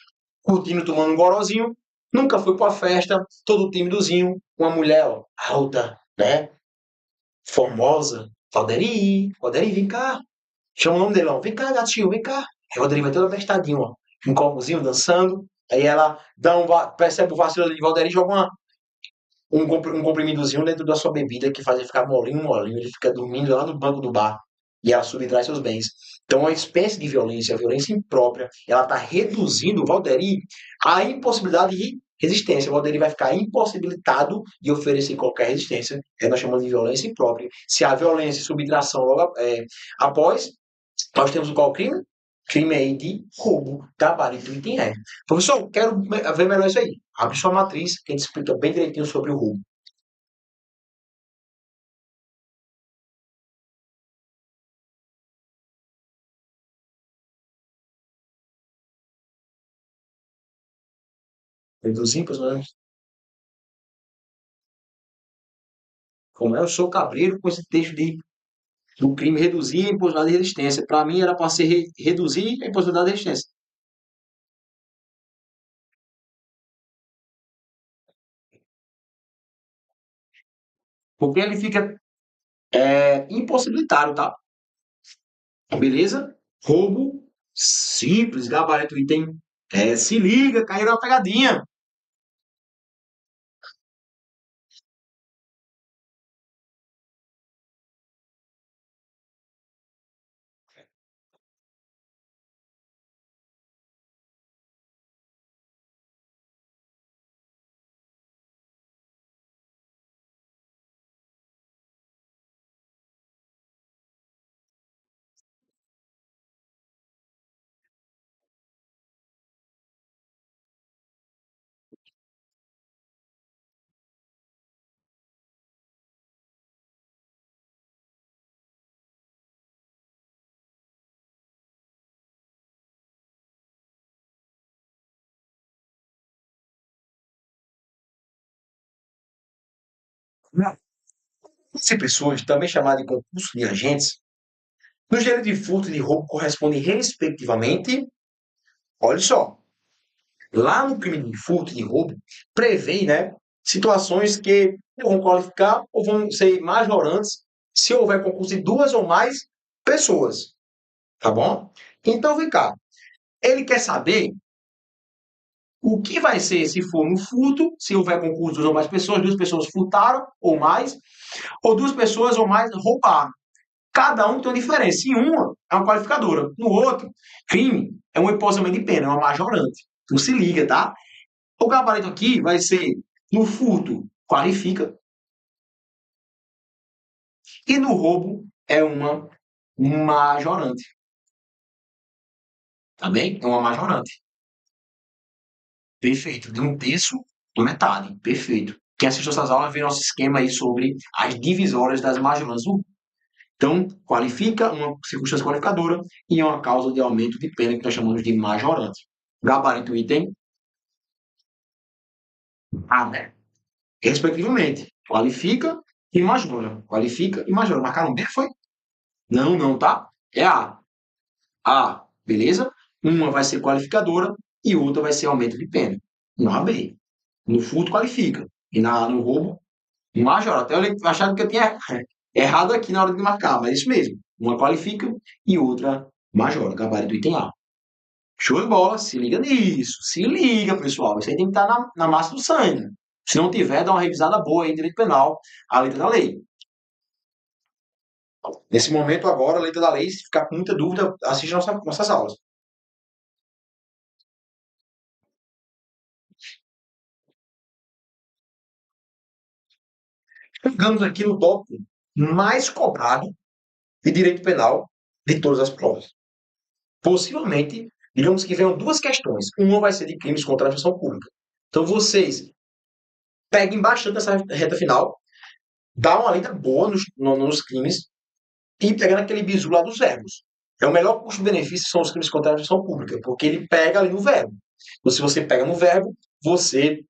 curtindo, tomando um gorozinho, nunca foi para a festa, todo tímidozinho, uma mulher ó, alta, né, formosa, Valderinho, vem cá, chama o nome dele, ó, vem cá, gatinho, vem cá. Aí o Valderinho vai todo abestadinho, ó, um copozinho, dançando, aí ela dá percebe o vacilo de Valderinho e joga um comprimidozinho dentro da sua bebida que faz ele ficar molinho, molinho, ele fica dormindo lá no banco do bar e ela subtrai seus bens. Então, é uma espécie de violência, a violência imprópria, ela está reduzindo o Valderi à impossibilidade de resistência. O Valderi vai ficar impossibilitado de oferecer qualquer resistência. Nós chamamos de violência imprópria. Se há violência e subtração logo após, nós temos o qual crime? Crime aí de roubo, gabarito, item R. Professor, quero ver melhor isso aí. Abre sua matriz, que a gente explica bem direitinho sobre o roubo. Reduzir personagens. Como é, eu sou cabreiro com esse texto do crime reduzir a impossibilidade de resistência. Para mim era para ser reduzir a impossibilidade de resistência. Porque ele fica impossibilitado, tá? Beleza? Roubo simples, gabarito item. Se liga, caiu na pegadinha. Esse pessoas, também chamado de concurso de agentes, nos delitos de furto e de roubo correspondem respectivamente, olha só, lá no crime de furto e de roubo, prevê, né, situações que vão qualificar ou vão ser majorantes se houver concurso de duas ou mais pessoas, tá bom? Então, vem cá, ele quer saber o que vai ser se for no furto, se houver concurso de duas ou mais pessoas, duas pessoas furtaram ou mais, ou duas pessoas ou mais roubaram. Cada um tem uma diferença. Em uma, é uma qualificadora. No outro, crime é um empossamento de pena, é uma majorante. Então se liga, tá? O gabarito aqui vai ser no furto, qualifica, e no roubo é uma majorante. Tá bem? É uma majorante. Perfeito. De um terço por metade. Perfeito. Quem assistiu essas aulas vê nosso esquema aí sobre as divisórias das majoranças do. Então, qualifica uma circunstância qualificadora e uma causa de aumento de pena que nós chamamos de majorante. Gabarito item A, né? Respectivamente. Qualifica e majora. Qualifica e majora. Marcaram B, foi? Não, não, tá? É A. A, beleza? Uma vai ser qualificadora e outra vai ser aumento de pena. Não a B. No furto qualifica. E no roubo, majora. Até eu achava que eu tinha errado aqui na hora de marcar, mas é isso mesmo. Uma qualifica e outra majora. Gabarito item A. Show de bola, se liga nisso. Se liga, pessoal. Isso aí tem que estar na massa do sangue. Se não tiver, dá uma revisada boa aí em direito penal, a letra da lei. Nesse momento agora, a letra da lei, se ficar com muita dúvida, assiste nossas aulas. Chegamos aqui no tópico mais cobrado de direito penal de todas as provas. Possivelmente, digamos que venham duas questões. Uma vai ser de crimes contra a administração pública. Então, vocês peguem bastante essa reta final, dá uma lida boa nos crimes e pega naquele bizu lá dos verbos. É o melhor custo-benefício são os crimes contra a administração pública, porque ele pega ali no verbo. Então, se você pega no verbo, você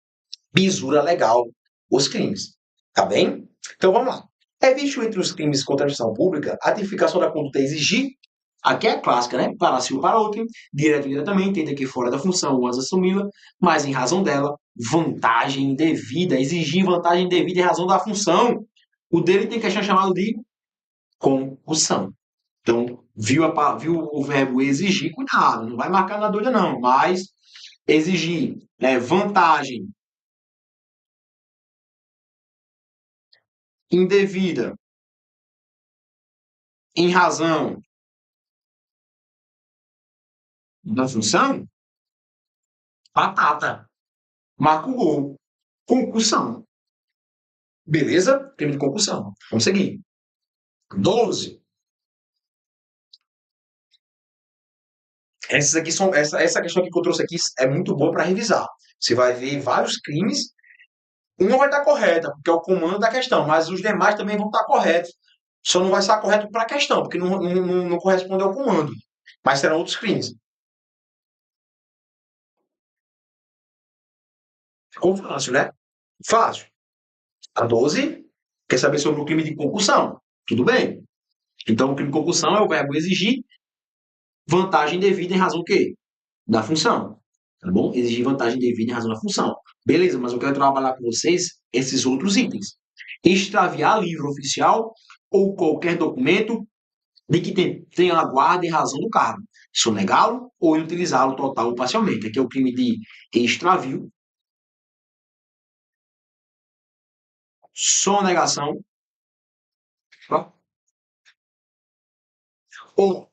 bisura legal os crimes. Tá bem? Então vamos lá. É visto entre os crimes contra a administração pública a tipificação da conduta a exigir, aqui é a clássica, né? Para si ou para outro, direto ou indiretamente, ainda que fora da função ou as assumi-la, mas em razão dela, vantagem indevida, exigir vantagem indevida em razão da função. O dele tem questão chamada de concussão. Então, viu o verbo exigir, cuidado, não vai marcar na dúvida não, mas exigir, né, vantagem indevida em razão da função, batata. Marca o gol. Concussão. Beleza? Crime de concussão. Vamos seguir. 12. Essa questão aqui que eu trouxe aqui é muito boa para revisar. Você vai ver vários crimes. Uma vai estar correta, porque é o comando da questão, mas os demais também vão estar corretos. Só não vai estar correto para a questão, porque não corresponde ao comando. Mas serão outros crimes. Ficou fácil, né? Fácil. A 12 quer saber sobre o crime de concussão. Tudo bem. Então, o crime de concussão é o verbo exigir vantagem devida em razão do quê? Da função. Tá bom? Exigir vantagem devida em razão da função. Beleza, mas eu quero trabalhar com vocês esses outros itens. Extraviar livro oficial ou qualquer documento de que tenha a guarda em razão do cargo. Sonegá-lo ou inutilizá-lo total ou parcialmente. Aqui é o crime de extravio, sonegação, tá? Ou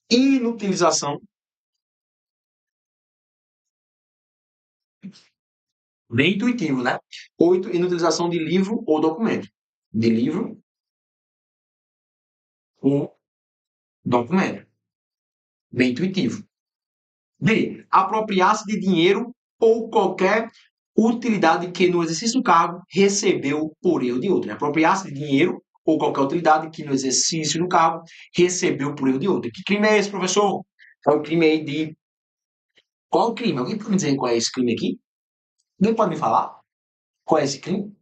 inutilização, bem intuitivo, né? Ou inutilização de livro ou documento. De livro ou documento. Bem intuitivo. D. Apropriar-se de dinheiro ou qualquer utilidade que no exercício do cargo recebeu por erro de outro. Apropriar-se de dinheiro ou qualquer utilidade que no exercício do cargo recebeu por erro de outro. Que crime é esse, professor? É o crime aí de... Qual é o crime? Alguém pode me dizer qual é esse crime aqui? Alguém pode me falar? Qual é esse crime?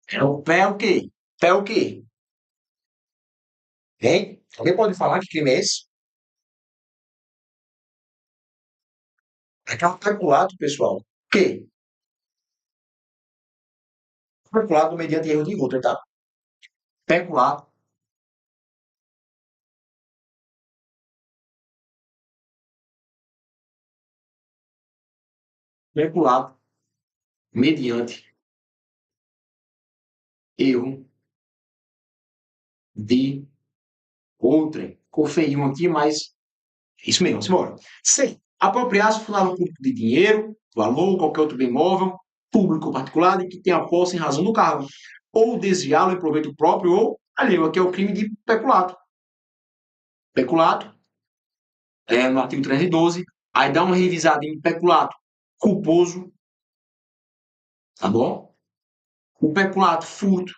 É o pé o quê? Pé o quê? Hein? Alguém pode falar que crime é esse? É calculado, pessoal. O quê? Calculado mediante erro de outra, tá? Peculado, peculado mediante erro de outrem. Ficou feio aqui, mas isso mesmo, simbora. C. Apropriar-se do fundamento público de dinheiro, valor, ou qualquer outro bem móvel, público ou particular, de que tenha posse em razão do cargo, ou desviá-lo em proveito próprio ou alheio. Aqui é o crime de peculato. Peculato, no artigo 312, Aí dá uma revisada em peculato culposo, tá bom? O peculato furto,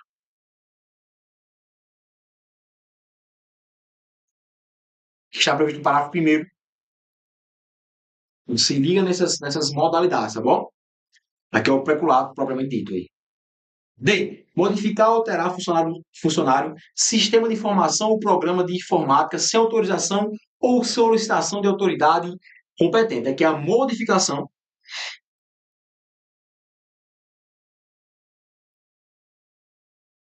que está previsto no parágrafo primeiro. Se liga nessas modalidades, tá bom? Aqui é o peculato propriamente dito aí. D. Modificar ou alterar funcionário, sistema de informação ou programa de informática sem autorização ou solicitação de autoridade competente. Aqui é a modificação.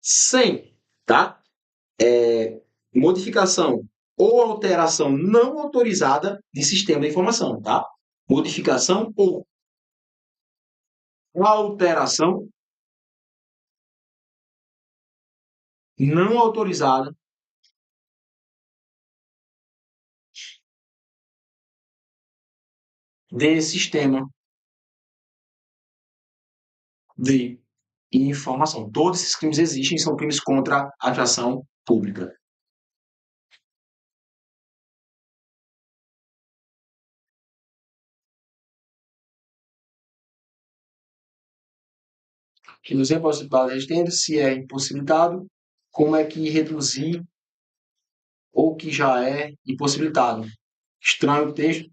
Sem, tá? Modificação ou alteração não autorizada de sistema de informação, tá? Modificação ou alteração não autorizada de sistema de informação. Todos esses crimes existem e são crimes contra a administração pública. Reduzir a possibilidade de resistência, se é impossibilitado, como é que reduzir ou que já é impossibilitado? Estranho o texto.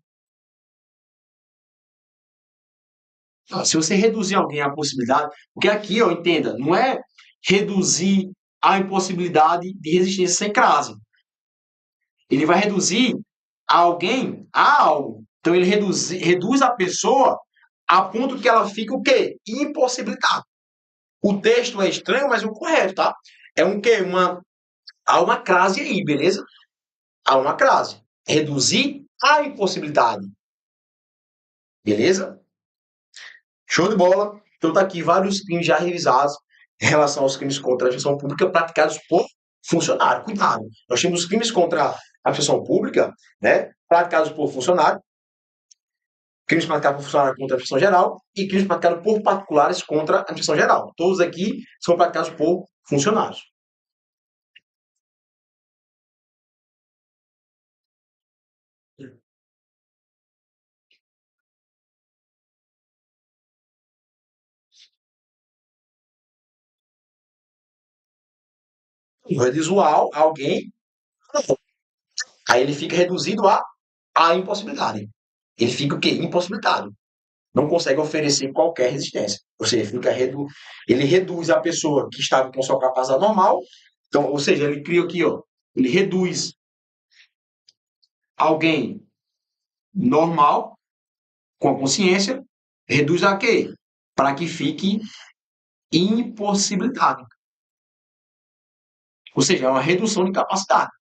Se você reduzir alguém à possibilidade, porque aqui, ó, entenda, não é reduzir a impossibilidade de resistência sem crase. Ele vai reduzir alguém a algo. Então ele reduz a pessoa a ponto que ela fica o quê? Impossibilitada. O texto é estranho, mas é o correto, tá? É um quê? Há uma crase aí, beleza? Há uma crase. Reduzir a impossibilidade. Beleza? Show de bola. Então tá aqui vários crimes já revisados em relação aos crimes contra a administração pública praticados por funcionário. Cuidado. Nós temos os crimes contra a administração pública, né? Praticados por funcionário, crimes praticados por funcionário contra a administração geral e crimes praticados por particulares contra a administração geral. Todos aqui são praticados por funcionários. Visual, alguém, aí ele fica reduzido à impossibilidade. Ele fica o quê? Impossibilitado. Não consegue oferecer qualquer resistência. Ou seja, ele reduz a pessoa que estava com sua capacidade normal. Então, ou seja, ele cria aqui, ó, ele reduz alguém normal, com a consciência, reduz a quê? Para que fique impossibilitado. Ou seja, é uma redução de capacidade.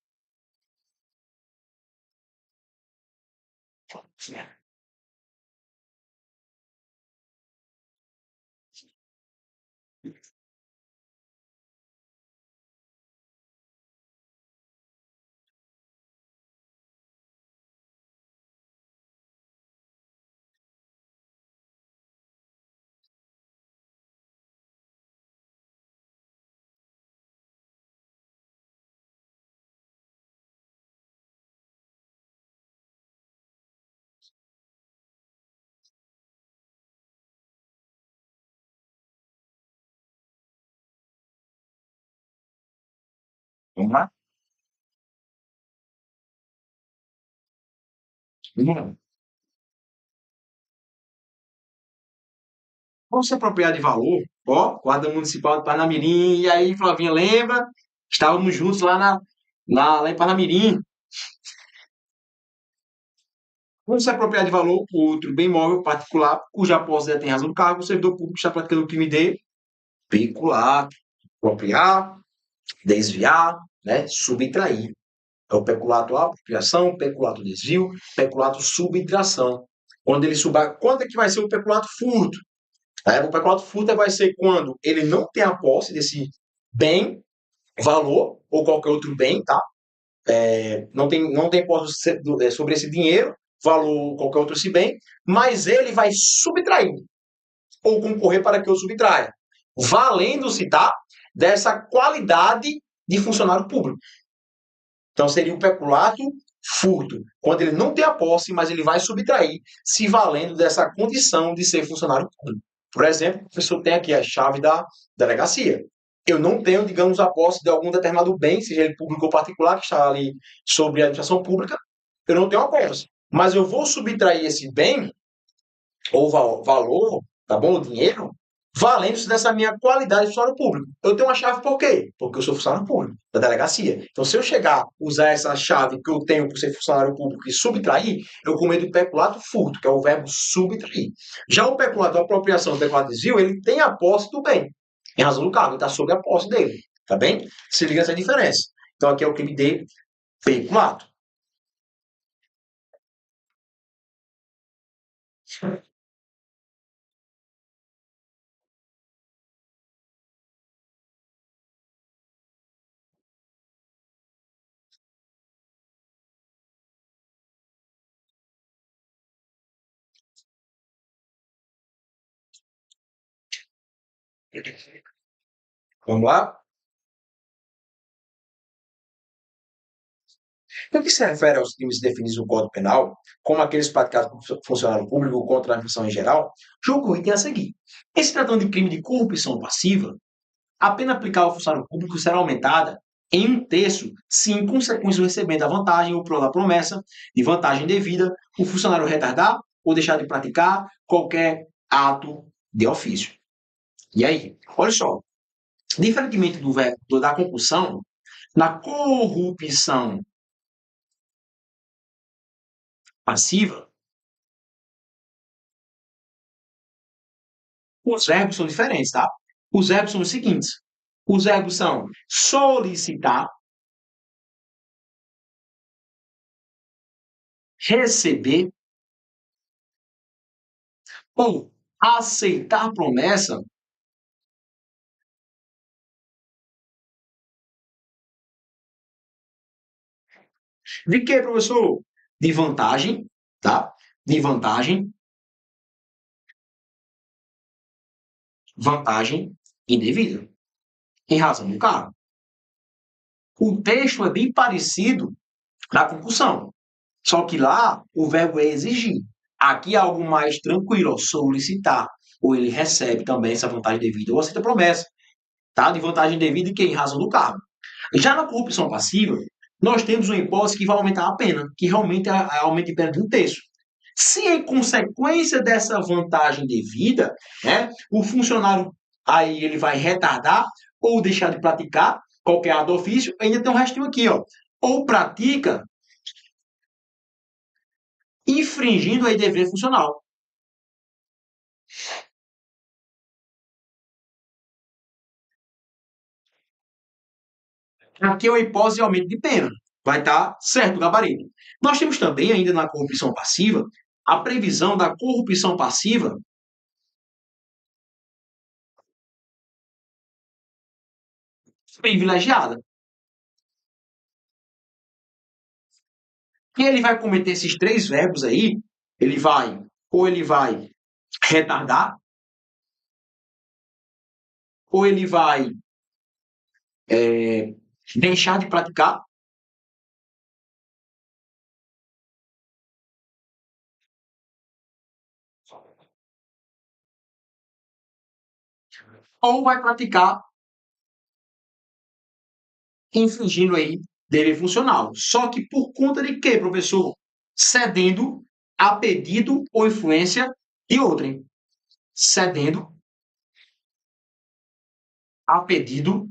Vamos lá? Vamos lá. Vamos se apropriar de valor, ó, Guarda Municipal de Parnamirim, e aí, Flavinha, lembra? Estávamos juntos lá em Parnamirim. Vamos se apropriar de valor por outro bem móvel particular, cuja posse tem razão do cargo, o servidor público está praticando o crime de veicular, apropriar, desviar, né, subtrair. É o peculato apropriação, peculato desvio, peculato subtração. Quando é que vai ser o peculato furto? O peculato furto vai ser quando ele não tem a posse desse bem, valor ou qualquer outro bem, tá? Não tem posse sobre esse dinheiro, valor ou qualquer outro esse bem, mas ele vai subtrair ou concorrer para que eu subtraia, valendo-se, tá? Dessa qualidade de funcionário público. Então seria o peculato furto, quando ele não tem a posse, mas ele vai subtrair, se valendo dessa condição de ser funcionário público. Por exemplo, a pessoa tem aqui a chave da delegacia. Eu não tenho, digamos, a posse de algum determinado bem, seja ele público ou particular, que está ali sobre a administração pública, eu não tenho a posse. Mas eu vou subtrair esse bem, ou valor, tá bom? O dinheiro, valendo-se dessa minha qualidade de funcionário público. Eu tenho uma chave por quê? Porque eu sou funcionário público da delegacia. Então, se eu chegar a usar essa chave que eu tenho por ser funcionário público e subtrair, eu cometo o peculato furto, que é o verbo subtrair. Já o peculato, a apropriação, o peculato desvio, ele tem a posse do bem, em razão do cargo, ele está sob a posse dele, tá bem? Se liga essa diferença. Então, aqui é o crime de peculato. Vamos lá? No que se refere aos crimes definidos no Código Penal, como aqueles praticados por funcionário público contra a administração em geral, julgo o item a seguir. Em se tratando de crime de corrupção passiva, a pena aplicada ao funcionário público será aumentada em um terço se, em consequência do recebimento da vantagem ou da promessa de vantagem devida, o funcionário retardar ou deixar de praticar qualquer ato de ofício. E aí, olha só, diferentemente da concussão, na corrupção passiva, os verbos são diferentes, tá? Os verbos são os seguintes. Os verbos são solicitar, receber ou aceitar promessa. De que, professor? De vantagem, tá? De vantagem indevida, em razão do cargo. O texto é bem parecido da concussão, só que lá o verbo é exigir. Aqui é algo mais tranquilo, ó, solicitar. Ou ele recebe também essa vantagem devida, ou aceita promessa, tá? De vantagem devida e que em razão do cargo. Já na corrupção passiva, nós temos uma hipótese que vai aumentar a pena, que realmente aumenta de pena de um terço. Se em consequência dessa vantagem devida, né, o funcionário aí ele vai retardar ou deixar de praticar qualquer ato ofício, ainda tem um restinho aqui, ó. Ou pratica infringindo aí dever funcional. Aqui é uma hipótese de aumento de pena. Vai estar certo o gabarito. Nós temos também, ainda na corrupção passiva, a previsão da corrupção passiva privilegiada. E ele vai cometer esses três verbos aí, ele vai retardar, ou ele vai deixar de praticar, ou vai praticar infringindo aí dever funcional. Só que por conta de quê, professor? Cedendo a pedido ou influência de outrem. Cedendo a pedido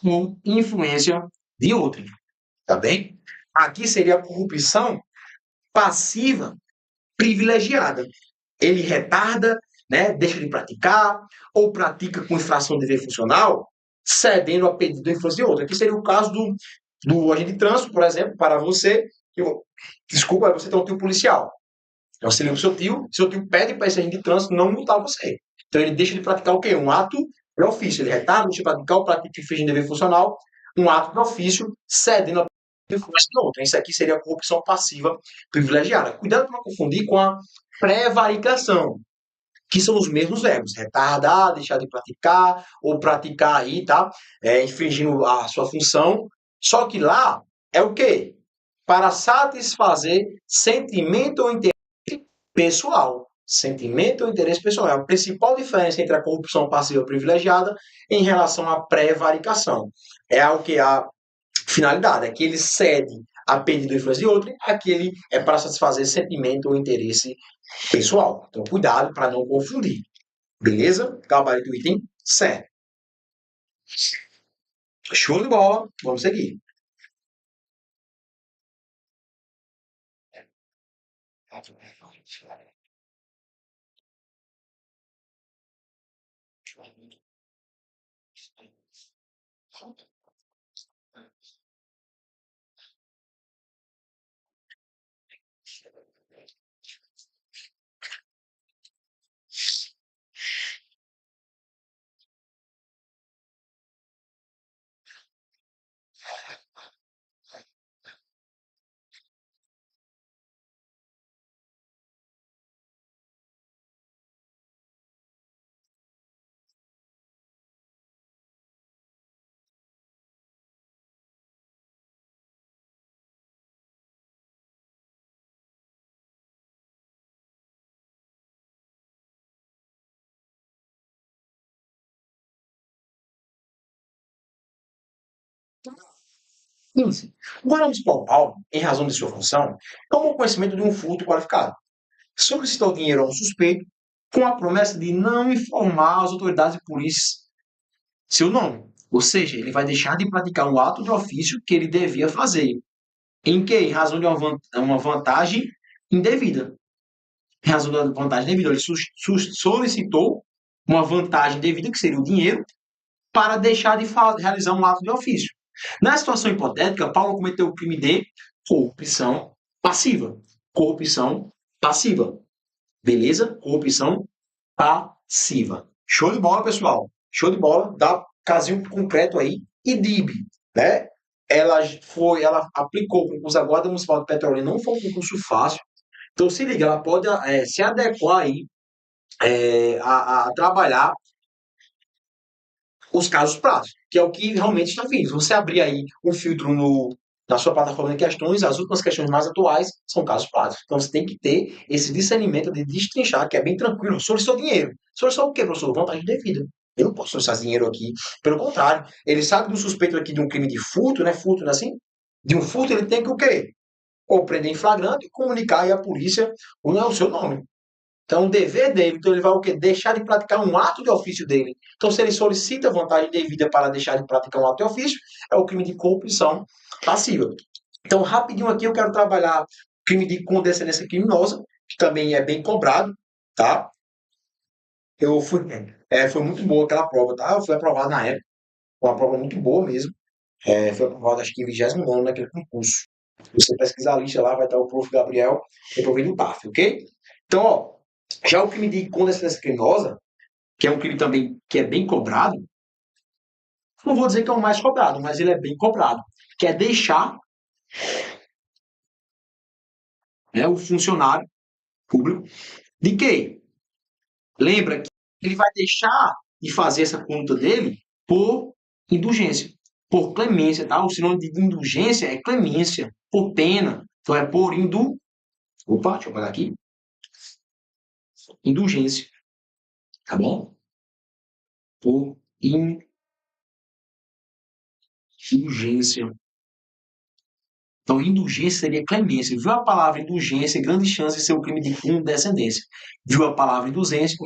ou influência de outrem. Tá bem? Aqui seria a corrupção passiva privilegiada. Ele retarda, né, deixa de praticar, ou pratica com infração de dever funcional, cedendo a pedido de influência de outra. Aqui seria o caso do agente de trânsito, por exemplo, para você. Desculpa, você tem um tio policial. Então, você liga para seu tio pede para esse agente de trânsito não multar você. Então, ele deixa de praticar o quê? Um ato de ofício. Ele retarda, deixa de praticar o pratica e finge dever funcional, um ato de ofício, cedendo a influência de outra. Isso aqui seria a corrupção passiva privilegiada. Cuidado para não confundir com a prevaricação, que são os mesmos verbos, retardar, deixar de praticar, ou praticar aí, tá? Infringindo a sua função. Só que lá, é o quê? Para satisfazer sentimento ou interesse pessoal. Sentimento ou interesse pessoal. É a principal diferença entre a corrupção passiva privilegiada em relação à prevaricação. É algo que a finalidade, é que ele cede a pedido ou influência de outro, aquele é para satisfazer sentimento ou interesse pessoal. Então, cuidado para não confundir. Beleza? Gabarito do item certo. Show de bola. Vamos seguir. Quinze. O guarda municipal, em razão de sua função, toma conhecimento de um furto qualificado. Solicitou dinheiro a um suspeito com a promessa de não informar as autoridades de polícia seu nome. Ou seja, ele vai deixar de praticar um ato de ofício que ele devia fazer. Em que? Em razão de uma vantagem indevida. Em razão da vantagem indevida. Ele solicitou uma vantagem devida, que seria o dinheiro, para deixar de realizar um ato de ofício. Na situação hipotética, Paulo cometeu o crime de corrupção passiva. Corrupção passiva. Beleza? Corrupção passiva. Show de bola, pessoal. Show de bola. Dá casinho concreto aí. E DIB, né? Ela aplicou o concurso da Guarda Municipal de Petrolina, não foi um concurso fácil. Então, se liga, ela pode se adequar aí a trabalhar os casos práticos, que é o que realmente está vindo. Se você abrir aí um filtro na sua plataforma de questões, as últimas questões mais atuais são casos práticos. Então você tem que ter esse discernimento de destrinchar, que é bem tranquilo. Solicitou dinheiro. Solicitou o quê, professor? Vantagem devida. Eu não posso solicitar dinheiro aqui. Pelo contrário, ele sabe do suspeito aqui de um crime de furto, né? Furto, não é assim? De um furto, ele tem que o quê? Ou prender em flagrante e comunicar aí à polícia o seu nome. Então, o dever dele, então ele vai o quê? Deixar de praticar um ato de ofício dele. Então, se ele solicita vantagem devida para deixar de praticar um ato de ofício, é o crime de corrupção passiva. Então, rapidinho aqui eu quero trabalhar o crime de condescendência criminosa, que também é bem cobrado, tá? Eu fui, foi muito boa aquela prova, tá? Eu fui aprovado na época, uma prova muito boa mesmo. Foi aprovado acho que em 29º naquele concurso. Você pesquisar a lista lá, vai estar o prof. Gabriel, reprovei do TAF, ok? Então, ó, já o crime de condescendência criminosa, que é um crime também que é bem cobrado, não vou dizer que é o mais cobrado, mas ele é bem cobrado, que é deixar, né, o funcionário público de quê? Lembra que ele vai deixar de fazer essa conduta dele por indulgência, por clemência, tá? O sinônimo de indulgência é clemência, por pena. Então é por Opa, deixa eu apagar aqui. Indulgência, tá bom? Por indulgência. Então, indulgência seria clemência. Viu a palavra indulgência, grande chance de ser um crime de condescendência. Viu a palavra indulgência,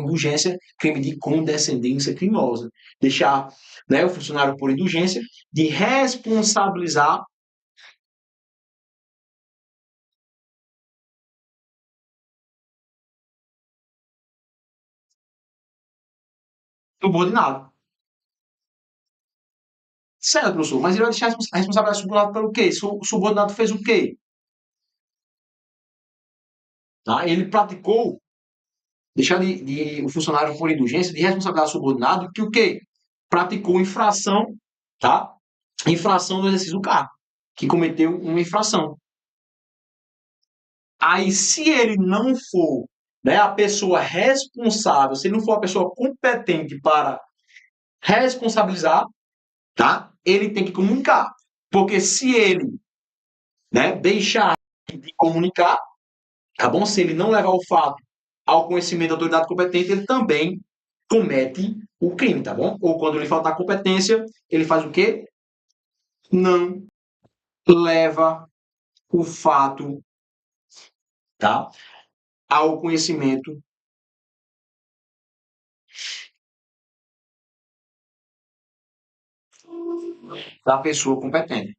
crime de condescendência criminosa. Deixar, né, o funcionário por indulgência de responsabilizar o subordinado. Certo, professor, mas ele vai deixar a responsabilidade subordinado pelo quê? O subordinado fez o quê? Tá? Ele praticou, deixar o funcionário por indulgência de responsabilidade subordinado, que o quê? Praticou infração, tá? Infração do exercício do cargo, que cometeu uma infração. Aí, se ele não for, né, a pessoa responsável, se ele não for a pessoa competente para responsabilizar, tá? Ele tem que comunicar. Porque se ele né, deixar de comunicar, tá bom? Se ele não levar o fato ao conhecimento da autoridade competente, ele também comete o crime, tá bom? Ou quando lhe faltar competência, ele faz o quê? Não leva o fato, tá, ao conhecimento da pessoa competente.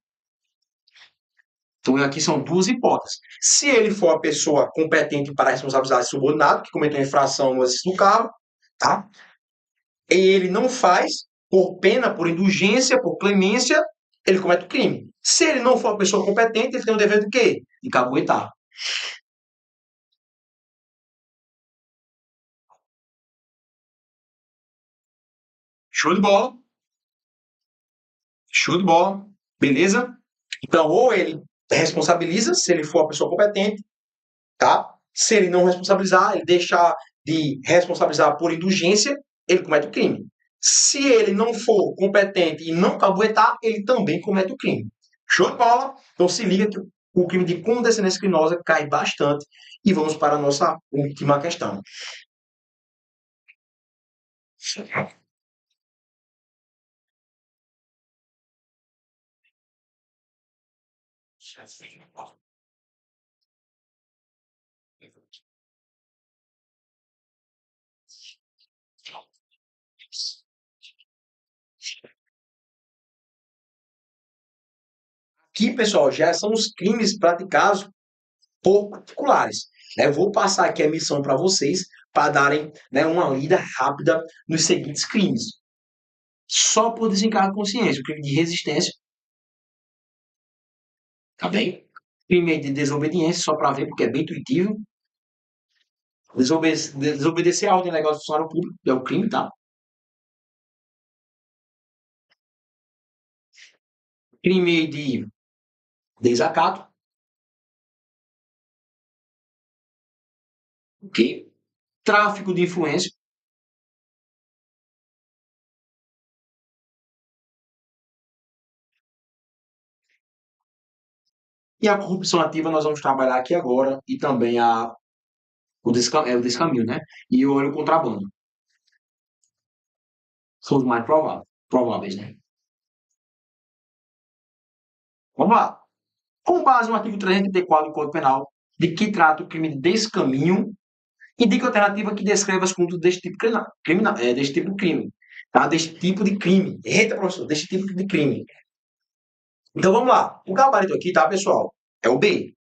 Então, aqui são duas hipóteses. Se ele for a pessoa competente para a responsabilidade subordinada, que cometeu infração no exercício do cargo, tá? E ele não faz, por pena, por indulgência, por clemência, ele comete o crime. Se ele não for a pessoa competente, ele tem o dever de quê? De caguetar. Show de bola. Show de bola. Beleza? Então, ou ele responsabiliza, se ele for a pessoa competente, tá? Se ele não responsabilizar, ele deixar de responsabilizar por indulgência, ele comete o crime. Se ele não for competente e não caguetar, ele também comete o crime. Show de bola? Então se liga que o crime de condescendência criminosa cai bastante. E vamos para a nossa última questão. Aqui, pessoal, já são os crimes praticados por particulares. Eu vou passar aqui a missão para vocês para darem, né, uma lida rápida nos seguintes crimes. Só por desencargo de consciência, o crime de resistência, tá bem? Crime de desobediência, só para ver, porque é bem intuitivo. Desobedecer a ordem legal do funcionário público é o crime, tá? Crime de desacato, ok? Tráfico de influência, e a corrupção ativa nós vamos trabalhar aqui agora, e também o descaminho, né? E o contrabando. São os mais prováveis, né? Vamos lá. Com base no artigo 334 do Código Penal, de que trata o crime de descaminho, indica a alternativa que descreve as condutas deste tipo, deste tipo de crime. Tá? Deste tipo de crime. Eita, professor, deste tipo de crime. Então vamos lá. O gabarito aqui, tá, pessoal? É o B.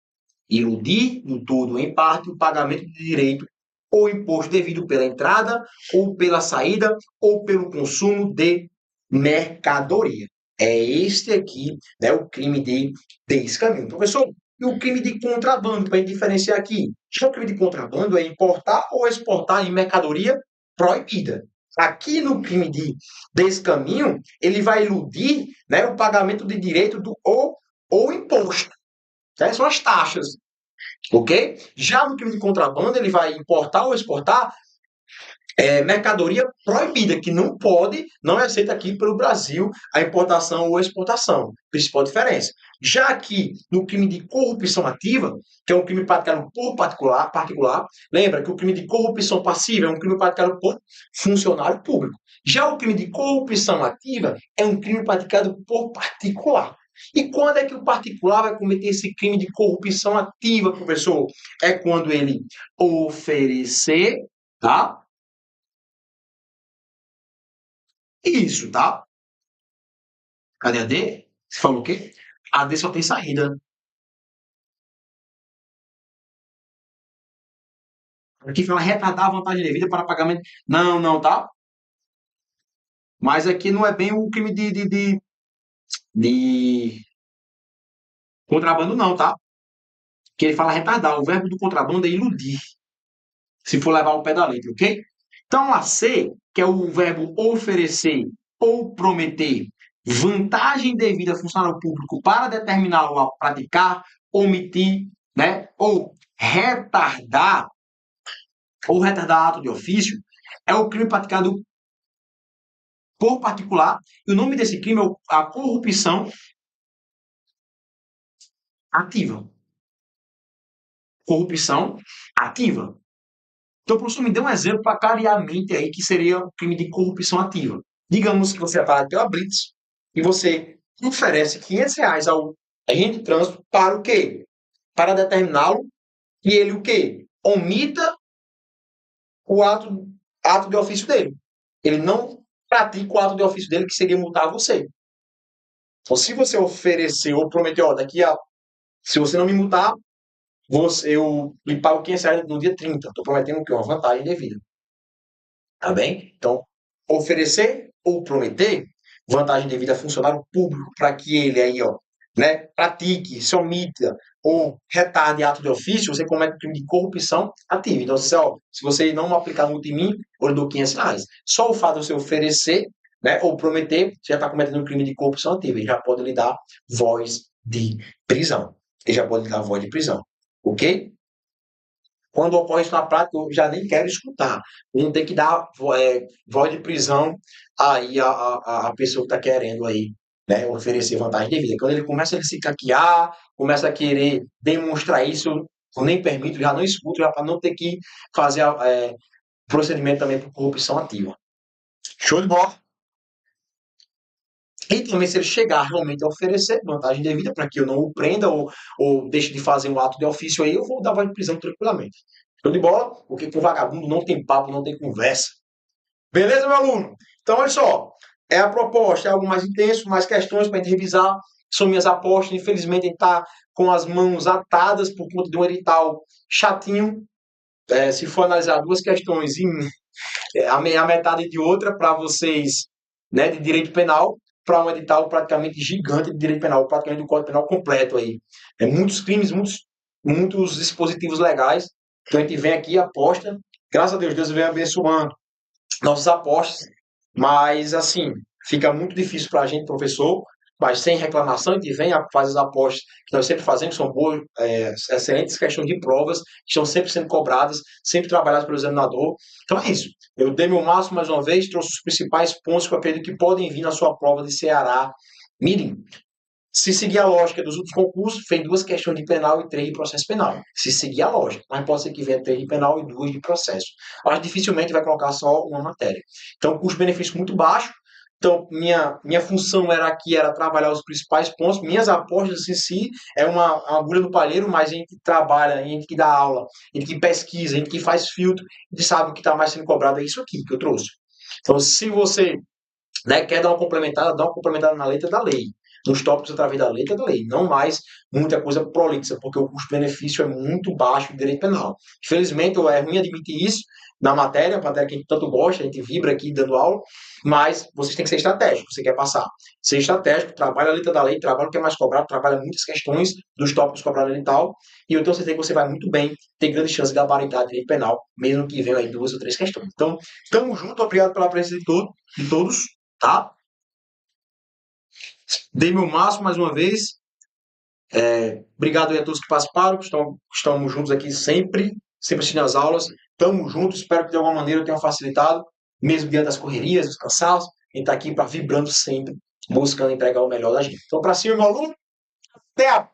Iludir, no todo ou em parte, o pagamento de direito ou imposto devido pela entrada, ou pela saída, ou pelo consumo de mercadoria. É este aqui, né, o crime de descaminho. Professor, e o crime de contrabando, para a gente diferenciar aqui? Já o crime de contrabando é importar ou exportar em mercadoria proibida. Aqui no crime de descaminho, ele vai iludir, né, o pagamento de direito ou imposto. Né? São as taxas. Ok? Já no crime de contrabando, ele vai importar ou exportar mercadoria proibida, que não pode, não é aceita aqui pelo Brasil a importação ou exportação. Principal diferença. Já aqui, no crime de corrupção ativa, que é um crime praticado por particular, lembra que o crime de corrupção passiva é um crime praticado por funcionário público. Já o crime de corrupção ativa é um crime praticado por particular. E quando é que o particular vai cometer esse crime de corrupção ativa, professor? É quando ele oferecer, tá? Isso, tá? Cadê a D? Você falou o quê? A D só tem saída. Aqui fala retardar a vantagem devida para pagamento. Não, não, tá? Mas aqui não é bem o crime de contrabando, não, tá? Que ele fala retardar. O verbo do contrabando é iludir, se for levar o pé da letra, ok? Então, a C, que é o verbo oferecer ou prometer vantagem devida a funcionário público para determiná-lo a praticar, omitir, né? Ou retardar ato de ofício, é o crime praticado por particular. E o nome desse crime é a corrupção ativa. Corrupção ativa. Então, professor, me dê um exemplo para clarear a mente aí que seria o crime de corrupção ativa. Digamos que você é parado pela Blitz e você oferece R$ 500 ao agente de trânsito para o quê? Para determiná-lo que ele o quê? Omita o ato de ofício dele. Ele não pratica o ato de ofício dele, que seria multar você. Então, se você oferecer ou prometer, ó, se você não me multar, eu lhe pago R$ 500 no dia 30. Estou prometendo o quê? Uma vantagem devida. Tá bem? Então, oferecer ou prometer vantagem devida a funcionário público para que ele aí, ó, né, pratique, se omita ou retarde ato de ofício, você comete um crime de corrupção ativa. Então, se você não aplicar multa em mim, eu lhe dou R$ 500. Só o fato de você oferecer, né, ou prometer, você já está cometendo um crime de corrupção ativa. Ele já pode lhe dar voz de prisão. Ele já pode lhe dar voz de prisão. Ok? Quando ocorre isso na prática, eu já nem quero escutar. Não tem que dar voz de prisão aí a pessoa que está querendo aí, né, oferecer vantagem devida. Quando ele começa a se caquear, começa a querer demonstrar isso, eu nem permito, já não escuto, já para não ter que fazer procedimento também por corrupção ativa. Show de bola? E também, se ele chegar realmente a oferecer vantagem devida para que eu não o prenda ou deixe de fazer um ato de ofício aí, eu vou dar voz de prisão tranquilamente. Show de bola? Porque com vagabundo não tem papo, não tem conversa. Beleza, meu aluno? Então, olha só. É a proposta, é algo mais intenso, mais questões para a gente revisar. São minhas apostas. Infelizmente, a gente está com as mãos atadas por conta de um edital chatinho. Se for analisar duas questões e a metade de outra para vocês, né, de direito penal, para um edital praticamente gigante de direito penal, praticamente do Código Penal completo aí. Muitos crimes, muitos dispositivos legais. Então a gente vem aqui, aposta. Graças a Deus, Deus vem abençoando nossas apostas. Mas, assim, fica muito difícil para a gente, professor, mas sem reclamação, a gente vem, faz as apostas que nós sempre fazemos, são boas, excelentes questões de provas, que estão sempre sendo cobradas, sempre trabalhadas pelo examinador. Então é isso. Eu dei meu máximo mais uma vez, trouxe os principais pontos que eu acredito que podem vir na sua prova de Ceará. Mirem, se seguir a lógica dos outros concursos, fez 2 questões de penal e 3 de processo penal. Se seguir a lógica, mas pode ser que venha 3 de penal e 2 de processo. Mas dificilmente vai colocar só uma matéria. Então, custo-benefício muito baixo. Então, minha função era trabalhar os principais pontos. Minhas apostas em si é uma agulha do palheiro, mas a gente trabalha, a gente que dá aula, a gente que pesquisa, a gente que faz filtro, a gente sabe o que está mais sendo cobrado é isso aqui que eu trouxe. Então, se você, né, quer dar uma complementada, dá uma complementada na letra da lei. Nos tópicos através da letra da lei, não mais muita coisa prolixa, porque o custo-benefício é muito baixo do direito penal. Infelizmente, é ruim admitir isso na matéria, a matéria que a gente tanto gosta, a gente vibra aqui dando aula, mas vocês têm que ser estratégico, você quer passar. Ser estratégico, trabalha a letra da lei, trabalha o que é mais cobrado, trabalha muitas questões dos tópicos cobrados e tal, e eu tenho certeza que você vai muito bem, tem grande chance de gabaritar direito penal, mesmo que venham aí 2 ou 3 questões. Então, tamo junto, obrigado pela presença de todos, tá? Dei meu máximo mais uma vez. Obrigado aí a todos que participaram, estamos juntos aqui sempre assistindo as aulas. Estamos juntos, espero que de alguma maneira eu tenha facilitado, mesmo diante das correrias, dos cansaços. A gente está aqui para vibrando sempre, buscando entregar o melhor da gente. Então, para cima, meu aluno, até a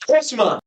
próxima!